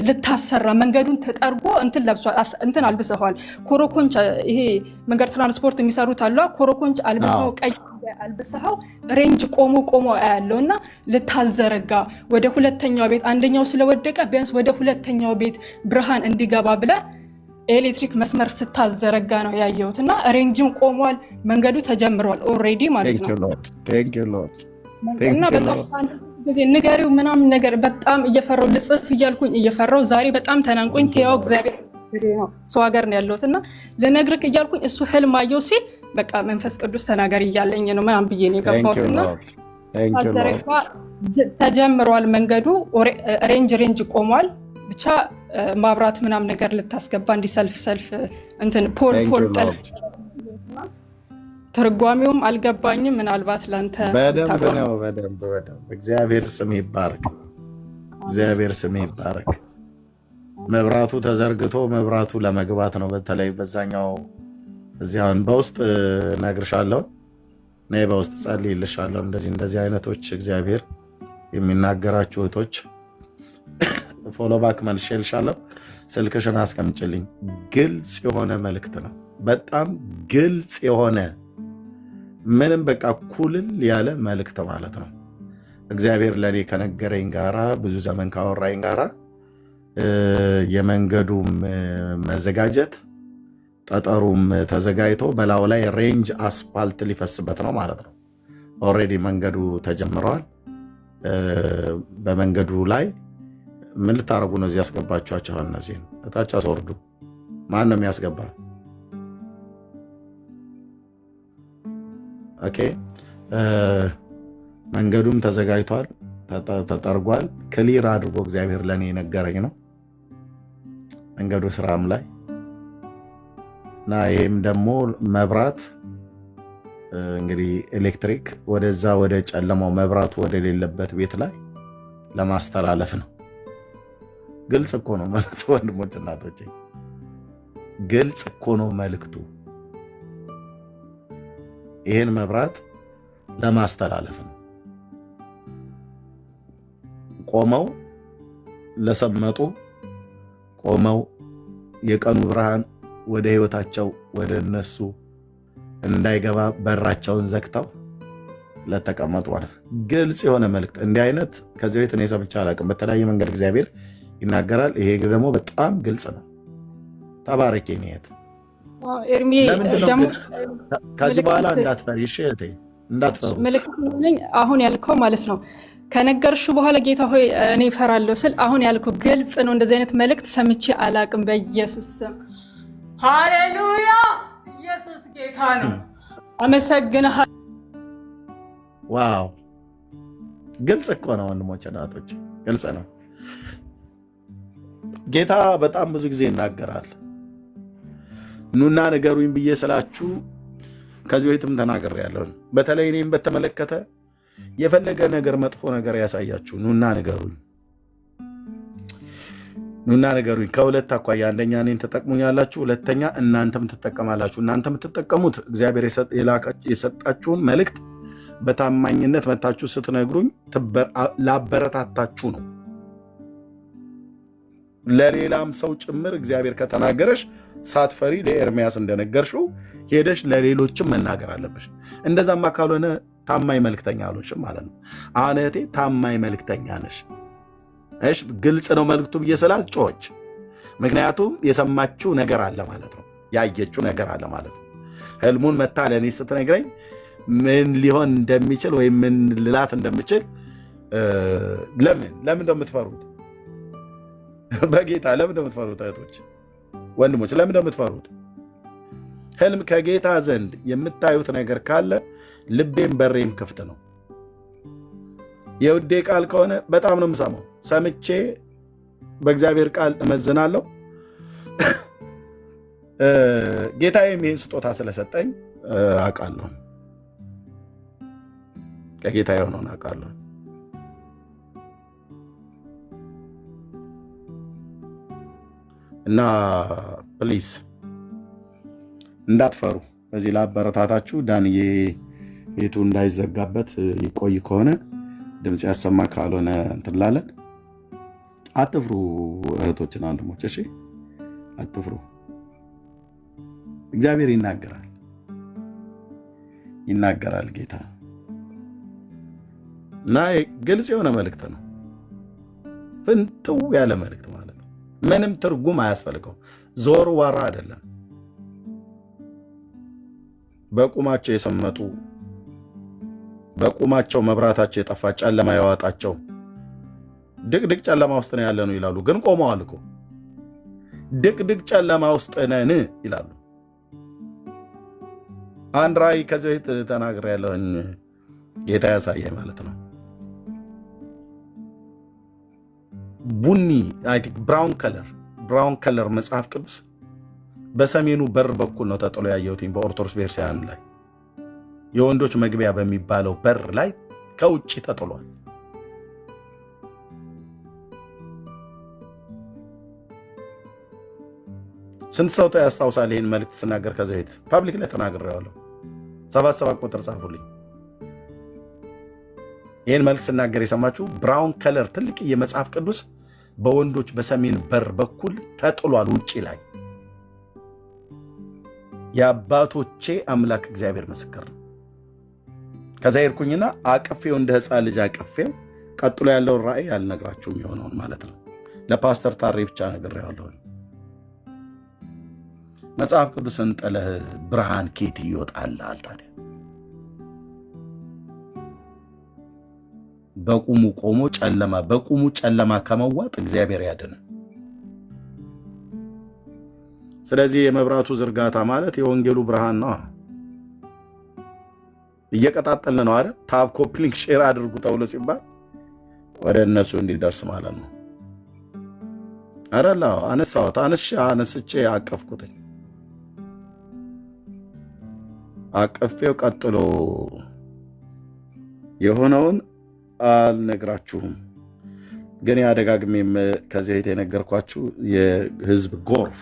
ልታሰራ መንገዱን ተጠርጎ እንትን አልብሰዋል። ኮረኮንች ይሄ መንገድ ትራንስፖርት የሚሰሩት አሉ። ኮረኮንች አልብሰው ቀይ አልብሰው ሬንጅ ቆሞ ያለው እና ልታዘረጋ ወደ ሁለተኛው ቤት አንደኛው ስለወደቀ ቢያንስ ወደ ሁለተኛው ቤት ብርሃን እንዲገባ ብለ ኤሌክትሪክ መስመር ስታዘረጋ ነው ያየሁት። እና ሬንጅም ቆሟል፣ መንገዱ ተጀምሯል ኦልሬዲ ማለት ነው። እና በጣም ጊዜ ንገሪው ምናምን ነገር በጣም እየፈራው ልጽፍ እያልኩኝ እየፈራው ዛሬ በጣም ተናንቆኝ ያው እግዚአብሔር ነው ሰው ሀገር ነው ያለሁት እና ልነግርክ እያልኩኝ እሱ ህልም አየው ሲል በቃ መንፈስ ቅዱስ ተናገር እያለኝ ነው ምናምን ብዬ ነው የገባሁት። እና ተጀምሯል መንገዱ ሬንጅ ቆሟል። ብቻ ማብራት ምናምን ነገር ልታስገባ እንዲሰልፍ እንትን ፖል ትርጓሜውም አልገባኝም። ምናልባት ላንተ
በደንብ ነው። በደንብ እግዚአብሔር ስም ይባረክ፣ እግዚአብሔር ስም ይባረክ። መብራቱ ተዘርግቶ መብራቱ ለመግባት ነው። በተለይ በዛኛው እዚያውን በውስጥ ነግርሻለሁ፣ ነይ በውስጥ ጸልይልሻለሁ። እንደዚህ አይነቶች እግዚአብሔር የሚናገራችሁ እህቶች ፎሎ ባክ መልሼልሻለሁ። ስልክሽን አስቀምጭልኝ። ግልጽ የሆነ መልእክት ነው። በጣም ግልጽ የሆነ ምንም በቃ ኩልል ያለ መልእክት ማለት ነው። እግዚአብሔር ለእኔ ከነገረኝ ጋራ ብዙ ዘመን ካወራኝ ጋራ የመንገዱም መዘጋጀት ጠጠሩም ተዘጋጅቶ በላዩ ላይ ሬንጅ አስፓልት ሊፈስበት ነው ማለት ነው። ኦልሬዲ መንገዱ ተጀምረዋል። በመንገዱ ላይ ምን ልታረጉ ነው? እዚህ ያስገባችኋቸው እነዚህን እታች አስወርዱ። ማን ነው የሚያስገባ? ኦኬ መንገዱም ተዘጋጅቷል፣ ተጠርጓል። ክሊር አድርጎ እግዚአብሔር ለእኔ የነገረኝ ነው መንገዱ ስራም ላይ እና ይህም ደግሞ መብራት እንግዲህ ኤሌክትሪክ ወደዛ ወደ ጨለማው መብራቱ ወደሌለበት ቤት ላይ ለማስተላለፍ ነው። ግልጽ እኮ ነው መልክቱ ወንድሞች እናቶቼ፣ ግልጽ እኮ ነው መልክቱ። ይህን መብራት ለማስተላለፍ ነው። ቆመው ለሰመጡ ቆመው የቀኑ ብርሃን ወደ ህይወታቸው ወደ እነሱ እንዳይገባ በራቸውን ዘግተው ለተቀመጡ ማለት ግልጽ የሆነ መልክት። እንዲህ አይነት ከዚህ ቤት እኔ ሰምቼ አላውቅም። በተለያየ መንገድ እግዚአብሔር ይናገራል። ይሄ ደግሞ በጣም ግልጽ ነው። ተባረክ ኔት ከዚህ በኋላ እንዳትፈሪ እሺ እህቴ፣ እንዳትፈሩ።
ምልክት አሁን ያልከው ማለት ነው ከነገርሽ በኋላ ጌታ ሆይ እኔ እፈራለሁ ስል አሁን ያልከው ግልጽ ነው። እንደዚህ አይነት መልእክት ሰምቼ አላውቅም። በኢየሱስ ስም ሃሌሉያ። ኢየሱስ ጌታ ነው። አመሰግናለሁ።
ዋው ግልጽ እኮ ነው ወንድሞች እናቶች፣ ግልጽ ነው። ጌታ በጣም ብዙ ጊዜ ይናገራል። ኑና ንገሩኝ ብዬ ስላችሁ ከዚህ በፊትም ተናግሬያለሁ። በተለይ እኔም በተመለከተ የፈለገ ነገር መጥፎ ነገር ያሳያችሁ ኑና ንገሩኝ፣ ኑና ንገሩኝ። ከሁለት አኳያ፣ አንደኛ እኔን ትጠቅሙኛላችሁ፣ ሁለተኛ እናንተም ትጠቀማላችሁ። እናንተ የምትጠቀሙት እግዚአብሔር የሰጣችሁን መልእክት በታማኝነት መታችሁ ስትነግሩኝ ላበረታታችሁ ነው። ለሌላም ሰው ጭምር እግዚአብሔር ከተናገረሽ ሳትፈሪ ለኤርሚያስ እንደነገርሽው ሄደሽ ለሌሎችም መናገር አለብሽ። እንደዛማ ካልሆነ ታማኝ መልክተኛ አልሆንሽም ማለት ነው። አሁን እህቴ ታማኝ መልክተኛ ነሽ። እሺ ግልጽ ነው መልክቱ ብዬ ስላት ጮኸች። ምክንያቱም የሰማችው ነገር አለ ማለት ነው፣ ያየችው ነገር አለ ማለት ነው። ህልሙን መታ ለእኔ ስትነግረኝ ምን ሊሆን እንደሚችል ወይም ምን ልላት እንደምችል ለምን እንደምትፈሩት በጌታ ለምን እንደምትፈሩት እህቶች ወንድሞች ለምን እንደምትፈሩት? ህልም ከጌታ ዘንድ የምታዩት ነገር ካለ ልቤም በሬም ክፍት ነው። የውዴ ቃል ከሆነ በጣም ነው የምሰማው። ሰምቼ በእግዚአብሔር ቃል እመዝናለሁ። ጌታዬም ይህን ስጦታ ስለሰጠኝ አውቃለሁ። ከጌታ የሆነውን አውቃለሁ። እና ፕሊስ እንዳትፈሩ። በዚህ ላበረታታችሁ። ዳንዬ ቤቱ እንዳይዘጋበት ይቆይ ከሆነ ድምፅ ያሰማ ካልሆነ እንትላለን። አትፍሩ እህቶችና ወንድሞች፣ እሺ አትፍሩ። እግዚአብሔር ይናገራል ጌታ እና ግልጽ የሆነ መልእክት ነው። ፍንጥው ያለ መልእክት ማለት ነው። ምንም ትርጉም አያስፈልገው። ዞር ዋራ አይደለም። በቁማቸው የሰመጡ በቁማቸው መብራታቸው የጠፋ ጨለማ ያዋጣቸው ድቅድቅ ጨለማ ውስጥ ነው ያለ ነው ይላሉ፣ ግን ቆመዋል እኮ። ድቅድቅ ጨለማ ውስጥ ነን ይላሉ። አንድ ራእይ ከዚህ በፊት ተናግሬያለሁኝ፣ ጌታ ያሳየ ማለት ነው። ቡኒ ብራውን ከለር መጽሐፍ ቅዱስ በሰሜኑ በር በኩል ነው ተጥሎ ያየሁት። በኦርቶዶክስ ቤተክርስቲያን ላይ የወንዶች መግቢያ በሚባለው በር ላይ ከውጭ ተጥሏል። ስንት ሰው ያስታውሳል? ይህን መልእክት ስናገር ከዚህ በፊት ፐብሊክ ላይ ተናግሬዋለሁ። 77 ቁጥር ጻፉልኝ። ይህን መልእክት ስናገር የሰማችሁ ብራውን ከለር ትልቅ የመጽሐፍ ቅዱስ በወንዶች በሰሜን በር በኩል ተጥሏል ውጭ ላይ። የአባቶቼ አምላክ እግዚአብሔር ምስክር ነው። ከዛ ሄድኩኝና አቅፌው እንደ ሕፃን ልጅ አቅፌው፣ ቀጥሎ ያለውን ራእይ አልነግራችሁም የሆነውን ማለት ነው። ለፓስተር ታሬ ብቻ ነግሬዋለሁ። መጽሐፍ ቅዱስን ጥለህ ብርሃን ኬት ይወጣልሃል ታዲያ? በቁሙ ጨለማ ከመዋጥ እግዚአብሔር ያድን። ስለዚህ የመብራቱ ዝርጋታ ማለት የወንጌሉ ብርሃን ነው። እየቀጣጠልን ነው አይደል? ታብ ኮፕሊንግ ሼር አድርጉ ተብሎ ሲባል ወደ እነሱ እንዲደርስ ማለት ነው። አረላ አነሳሁት፣ አነስቼ አቀፍኩትኝ። አቀፌው ቀጥሎ የሆነውን አልነግራችሁም፣ ግን ያደጋግሜም ከዚህ በፊት የነገርኳችሁ የህዝብ ጎርፍ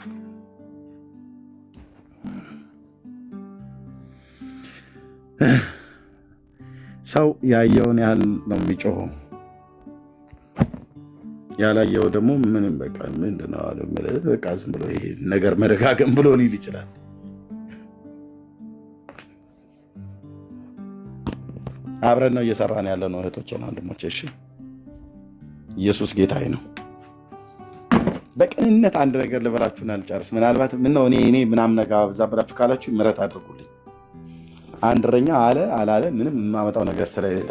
ሰው ያየውን ያህል ነው የሚጮኸው። ያላየው ደግሞ ምንም በቃ ምንድነው አለ በቃ ዝም ብሎ ይሄ ነገር መደጋገም ብሎ ሊል ይችላል። አብረን ነው እየሰራን ያለ ነው እህቶቼና ወንድሞቼ። እሺ ኢየሱስ ጌታዬ ነው። በቅንነት አንድ ነገር ልበላችሁን አልጨርስ። ምናልባት ምነው እኔ ምናምን ነገር አበዛብላችሁ ካላችሁ ምሕረት አድርጉልኝ። አንድ እረኛ አለ አላለ ምንም የማመጣው ነገር ስለሌለ፣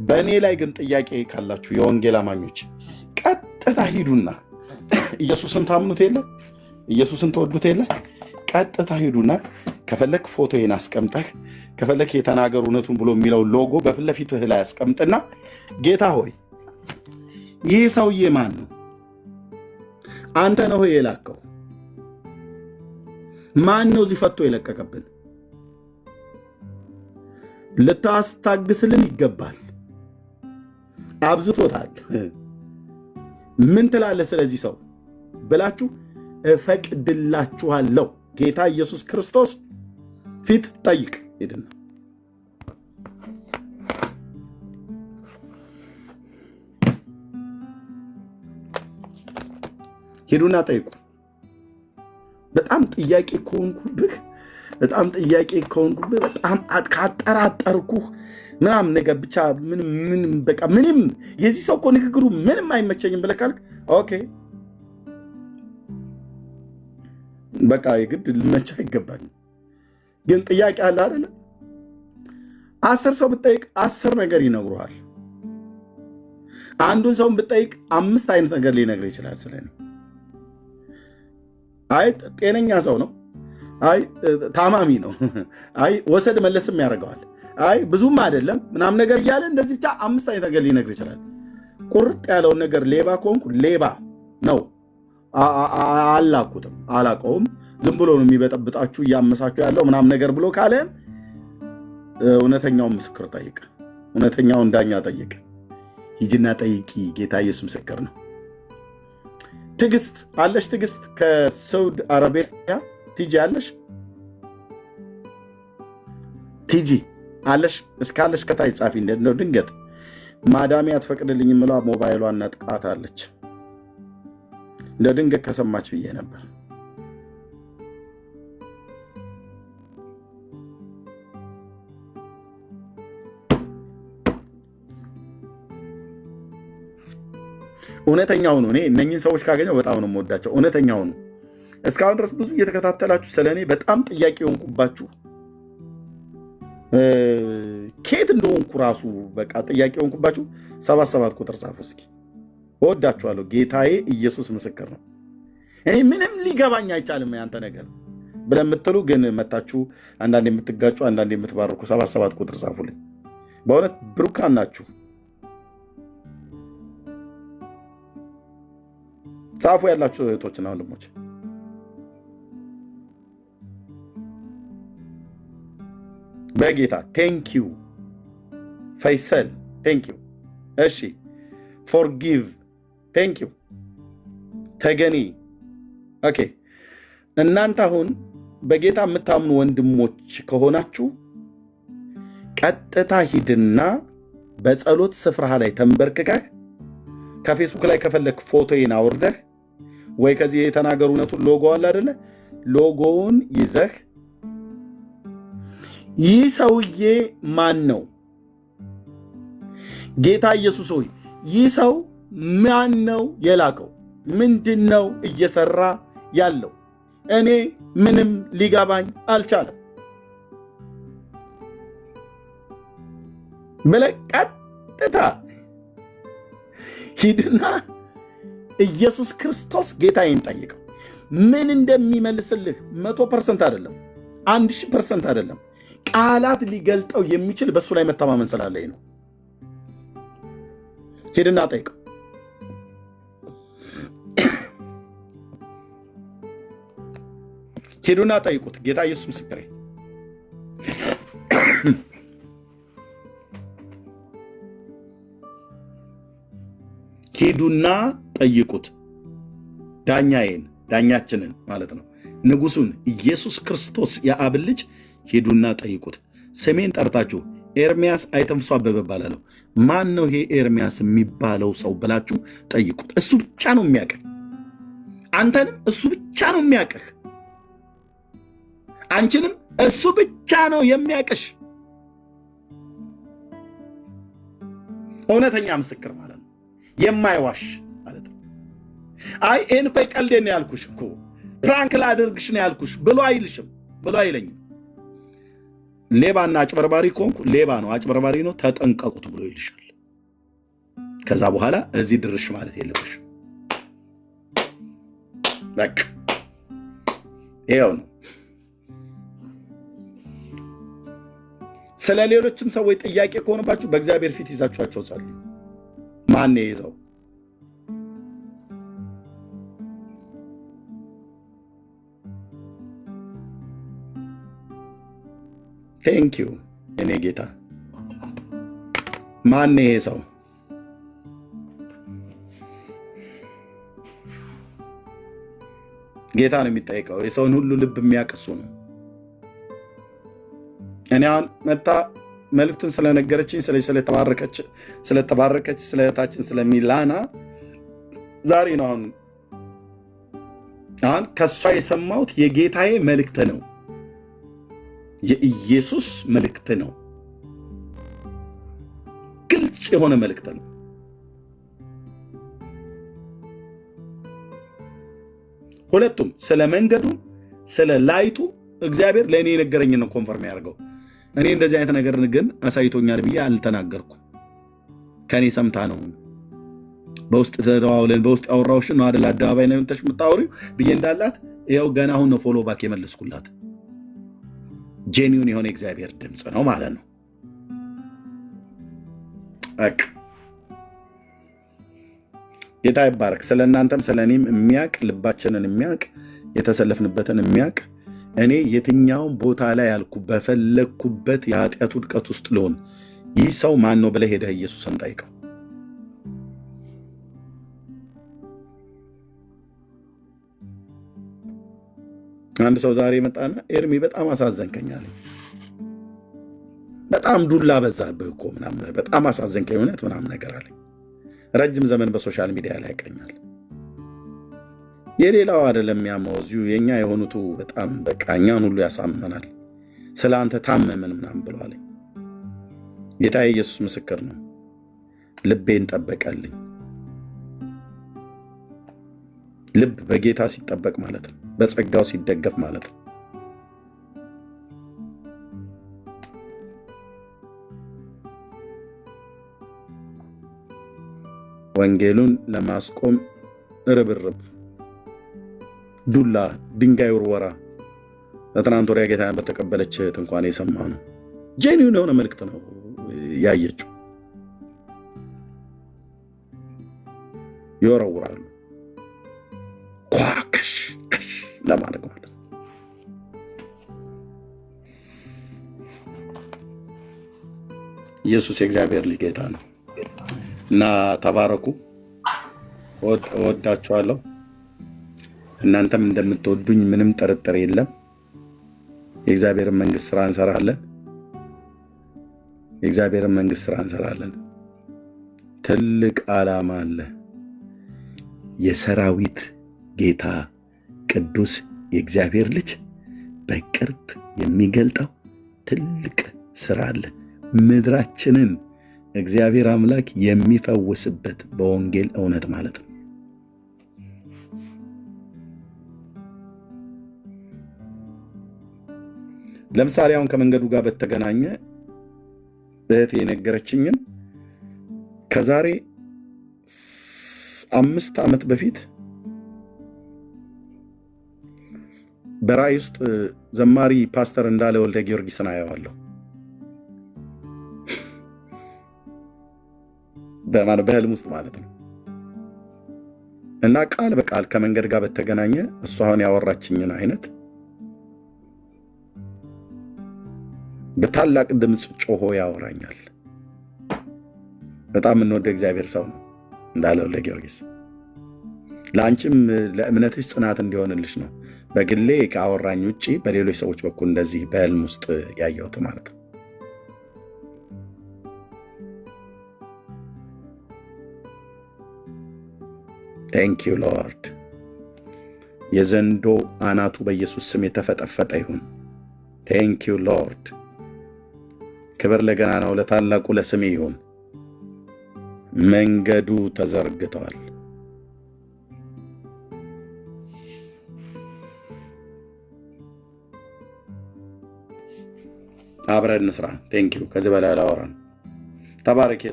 በእኔ ላይ ግን ጥያቄ ካላችሁ የወንጌል አማኞች ቀጥታ ሂዱና ኢየሱስን ታምኑት የለ ኢየሱስን ተወዱት የለ ቀጥታ ሂዱና ከፈለክ ፎቶዬን አስቀምጠህ ከፈለክ የተናገሩ እውነቱን ብሎ የሚለው ሎጎ በፊት ለፊትህ ላይ አስቀምጥና ጌታ ሆይ ይህ ሰውዬ ማን ነው? አንተ ነው የላከው? ማን ነው እዚህ ፈቶ የለቀቀብን? ልታስታግስልን ይገባል። አብዝቶታል። ምን ትላለህ ስለዚህ ሰው ብላችሁ እፈቅድላችኋለሁ። ጌታ ኢየሱስ ክርስቶስ ፊት ጠይቅ። ሄድና ሄዱና ጠይቁ። በጣም ጥያቄ ከሆንኩብህ በጣም ጥያቄ ከሆንኩብህ በጣም ካጠራጠርኩህ ምናምን ነገር ብቻ ምንም በቃ ምንም የዚህ ሰው እኮ ንግግሩ ምንም አይመቸኝም ብለህ ካልክ ኦኬ በቃ የግድ ልመቻ ይገባል። ግን ጥያቄ አለ አይደለ? 10 ሰው ብጠይቅ 10 ነገር ይነግሩሃል። አንዱን ሰውን ብጠይቅ 5 አይነት ነገር ሊነግር ይችላል ስለኔ። አይ ጤነኛ ሰው ነው፣ አይ ታማሚ ነው፣ አይ ወሰድ መለስም ያደርገዋል፣ አይ ብዙም አይደለም ምናምን ነገር እያለ እንደዚህ ብቻ 5 አይነት ነገር ሊነግር ይችላል። ቁርጥ ያለውን ነገር ሌባ ከሆንኩ ሌባ ነው አላኩትም አላቀውም ዝም ብሎ ነው የሚበጠብጣችሁ እያመሳችሁ ያለው ምናምን ነገር ብሎ ካለ እውነተኛውን ምስክር ጠይቅ፣ እውነተኛውን ዳኛ ጠይቅ። ሂጂና ጠይቂ። ጌታ ኢየሱስ ምስክር ነው። ትዕግስት አለሽ? ትዕግስት ከሳውዲ አረቢያ ቲጂ አለሽ? ቲጂ አለሽ? እስካለሽ ከታይ ጻፊ። እንዴት ነው ድንገት ማዳሜ አትፈቅድልኝ ምላ ሞባይሏን ነጥቃታለች። እንደ ድንገት ከሰማች ብዬ ነበር። እውነተኛው ነው። እኔ እነኚህን ሰዎች ካገኘው በጣም ነው የምወዳቸው። እውነተኛው ነው። እስካሁን ድረስ ብዙ እየተከታተላችሁ ስለኔ በጣም ጥያቄ ሆንኩባችሁ። ኬት እንደሆንኩ ራሱ በቃ ጥያቄ ሆንኩባችሁ። 77 ቁጥር ጻፉ እስኪ። እወዳችኋለሁ። ጌታዬ ኢየሱስ ምስክር ነው። እኔ ምንም ሊገባኝ አይቻልም ያንተ ነገር ብለን የምትሉ ግን መታችሁ አንዳንድ የምትጋጩ አንዳንድ የምትባርኩ 77 ቁጥር ጻፉልኝ። በእውነት ብሩካን ናችሁ። ጻፉ ያላችሁ እህቶችና ወንድሞች። በጌታ ቴንኪዩ ፈይሰል ቴንኪዩ። እሺ ፎርጊቭ ቴንኪዩ ተገኒ። ኦኬ እናንተ አሁን በጌታ የምታምኑ ወንድሞች ከሆናችሁ ቀጥታ ሂድና በጸሎት ስፍራ ላይ ተንበርክከህ ከፌስቡክ ላይ ከፈለክ ፎቶዬን አውርደህ ወይ ከዚህ የተናገሩ እውነቱን ሎጎ አለ አይደለ? ሎጎውን ይዘህ ይህ ሰውዬ ማን ነው? ጌታ ኢየሱስ ሆይ ይህ ሰው ማን ነው የላከው? ምንድን ነው እየሰራ ያለው? እኔ ምንም ሊገባኝ አልቻለም ብለህ ቀጥታ ሂድና ኢየሱስ ክርስቶስ ጌታዬን ጠይቀው። ምን እንደሚመልስልህ 100% አይደለም፣ 1000% አይደለም፣ ቃላት ሊገልጠው የሚችል በሱ ላይ መተማመን ስላለኝ ነው። ሂድና ጠይቀው። ሂዱና ጠይቁት። ጌታ ኢየሱስ ምስክሬ። ሂዱና ጠይቁት። ዳኛዬን ዳኛችንን ማለት ነው ንጉሱን ኢየሱስ ክርስቶስ የአብን ልጅ ሂዱና ጠይቁት። ስሜን ጠርታችሁ ኤርሚያስ አይተንፍሶ አበበ እባላለሁ፣ ማን ነው ይሄ ኤርሚያስ የሚባለው ሰው ብላችሁ ጠይቁት። እሱ ብቻ ነው የሚያውቅህ። አንተንም እሱ ብቻ ነው የሚያውቅህ። አንቺንም እሱ ብቻ ነው የሚያውቅሽ። እውነተኛ ምስክር ማለት ነው፣ የማይዋሽ ማለት ነው። አይ ይህን እኮ ቀልዴን ነው ያልኩሽ እኮ ፕራንክ ላደርግሽ ነው ያልኩሽ ብሎ አይልሽም፣ ብሎ አይለኝም። ሌባና አጭበርባሪ ከሆንኩ ሌባ ነው አጭበርባሪ ነው ተጠንቀቁት ብሎ ይልሻል። ከዛ በኋላ እዚህ ድርሽ ማለት የለብሽ። በቃ ይኸው ነው። ስለ ሌሎችም ሰዎች ጥያቄ ከሆነባችሁ በእግዚአብሔር ፊት ይዛችኋቸው ጸልዩ። ማን ይዘው ቴንኪዩ እኔ ጌታ። ማን ይሄ ሰው? ጌታ ነው የሚጠይቀው። የሰውን ሁሉ ልብ የሚያቅሱ ነው። እኔ አሁን መጣ መልእክቱን ስለነገረችኝ ስለተባረከች ስለታችን ስለሚላና ዛሬ ነው አሁን ከሷ የሰማሁት የጌታዬ መልእክት ነው። የኢየሱስ መልእክት ነው። ግልጽ የሆነ መልእክት ነው። ሁለቱም ስለ መንገዱ ስለ ላይቱ እግዚአብሔር ለእኔ የነገረኝን ነው ኮንፈርም ያደርገው። እኔ እንደዚህ አይነት ነገር ግን አሳይቶኛል ብዬ አልተናገርኩም። ከኔ ሰምታ ነው በውስጥ ተደዋውለን በውስጥ ያወራውሽ ነው አይደል አደባባይ ነው እንተሽ የምታወሪው ብዬ እንዳላት ይኸው ገና አሁን ነው ፎሎ ባክ የመለስኩላት። ጄኒውን የሆነ እግዚአብሔር ድምፅ ነው ማለት ነው። አክ ጌታ ይባረክ። ስለ እናንተም ስለ እኔም የሚያቅ ልባችንን የሚያቅ የተሰለፍንበትን የሚያቅ እኔ የትኛውን ቦታ ላይ ያልኩ በፈለግኩበት የኃጢአት ውድቀት ውስጥ ልሆን ይህ ሰው ማን ነው ብለህ ሄደህ ኢየሱስን ጠይቀው። አንድ ሰው ዛሬ መጣና ኤርሚ በጣም አሳዘንከኛል፣ በጣም ዱላ በዛብህ እኮ ምናምን በጣም አሳዘንከኝ እውነት ምናምን ነገር አለኝ። ረጅም ዘመን በሶሻል ሚዲያ ላይ ያቀኛል። የሌላው አይደለም ያማው እዚሁ የኛ የሆኑቱ በጣም በቃ እኛን ሁሉ ያሳመናል። ስለ አንተ ታመመን ምናምን ብሎ አለኝ። ጌታ ኢየሱስ ምስክር ነው። ልቤን ጠበቀልኝ። ልብ በጌታ ሲጠበቅ ማለት ነው፣ በጸጋው ሲደገፍ ማለት ነው። ወንጌሉን ለማስቆም ርብርብ፣ ዱላ፣ ድንጋይ ውርወራ ለትናንት ወዲያ ጌታ በተቀበለች እህት እንኳን የሰማ ነው። ጄኒውን የሆነ መልእክት ነው ያየችው። ይወረውራሉ ኳክሽ ክሽ ለማድረግ ማለት ነው። ኢየሱስ የእግዚአብሔር ልጅ ጌታ ነው እና ተባረኩ። እወዳችኋለሁ። እናንተም እንደምትወዱኝ ምንም ጥርጥር የለም። የእግዚአብሔርን መንግስት ስራ እንሰራለን። የእግዚአብሔርን መንግስት ስራ እንሰራለን። ትልቅ ዓላማ አለ። የሰራዊት ጌታ ቅዱስ የእግዚአብሔር ልጅ በቅርብ የሚገልጠው ትልቅ ስራ አለ። ምድራችንን እግዚአብሔር አምላክ የሚፈውስበት በወንጌል እውነት ማለት ነው። ለምሳሌ አሁን ከመንገዱ ጋር በተገናኘ እህቴ የነገረችኝን ከዛሬ 5 ዓመት በፊት በራእይ ውስጥ ዘማሪ ፓስተር እንዳለ ወልደ ጊዮርጊስን አየዋለሁ። በህልም ውስጥ ማለት ነው። እና ቃል በቃል ከመንገድ ጋር በተገናኘ እሷ አሁን ያወራችኝን አይነት በታላቅ ድምፅ ጮሆ ያወራኛል። በጣም የምንወደው እግዚአብሔር ሰው ነው እንዳለ ወልደ ጊዮርጊስ። ለአንቺም ለእምነትሽ ጽናት እንዲሆንልሽ ነው በግሌ ከአወራኝ ውጪ በሌሎች ሰዎች በኩል እንደዚህ በህልም ውስጥ ያየሁት ማለት ነው። ቴንክ ዩ ሎርድ። የዘንዶ አናቱ በኢየሱስ ስም የተፈጠፈጠ ይሁን። ቴንክ ዩ ሎርድ። ክብር ለገናናው ለታላቁ ለስሜ ይሁን። መንገዱ ተዘርግተዋል። አብረን እንስራ። ቴንክ ዩ። ከዚህ በላይ አላወራም። ተባረክ።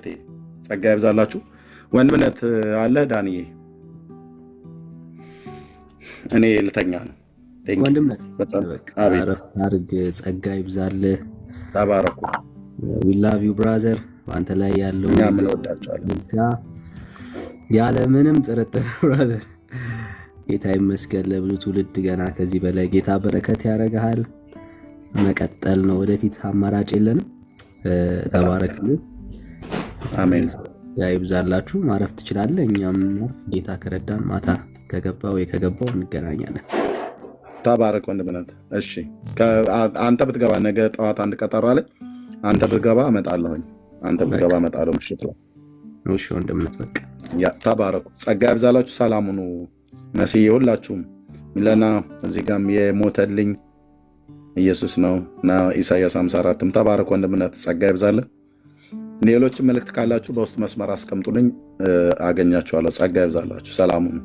ጸጋ ይብዛላችሁ። ወንድምነት አለ ዳንዬ። እኔ ልተኛ ነው።
ወንድምነት አርግ። ጸጋ ይብዛልህ።
ተባረኩ።
ዊ ላቭ ዩ ብራዘር። በአንተ ላይ ያለው ያለ ምንም ጥርጥር ብራዘር፣ ጌታ ይመስገን። ለብዙ ትውልድ ገና ከዚህ በላይ ጌታ በረከት ያደርግሃል። መቀጠል ነው። ወደፊት አማራጭ የለንም። ተባረክልን።
አሜን።
ይብዛላችሁ። ማረፍ ትችላለህ። እኛም ጌታ ከረዳን ማታ ከገባ ወይ ከገባው እንገናኛለን።
ተባረክ ወንድምነት። እሺ አንተ ብትገባ ነገ ጠዋት አንድ ቀጠሮ አለ። አንተ ብትገባ እመጣለሁኝ። አንተ ብትገባ እመጣለሁ ምሽት ላይ።
እሺ ወንድምነት በቃ
ያ ተባረኩ። ጸጋ ይብዛላችሁ። ሰላም ሁኑ። መስዬ ሁላችሁም ሚለና እዚህ ጋርም የሞተልኝ ኢየሱስ ነው እና ኢሳይያስ 54ም ተባረክ ወንድምነት ጸጋ ይብዛልን። ሌሎችም መልእክት ካላችሁ በውስጥ መስመር አስቀምጡልኝ፣ አገኛችኋለሁ። ጸጋ ይብዛላችሁ። ሰላሙን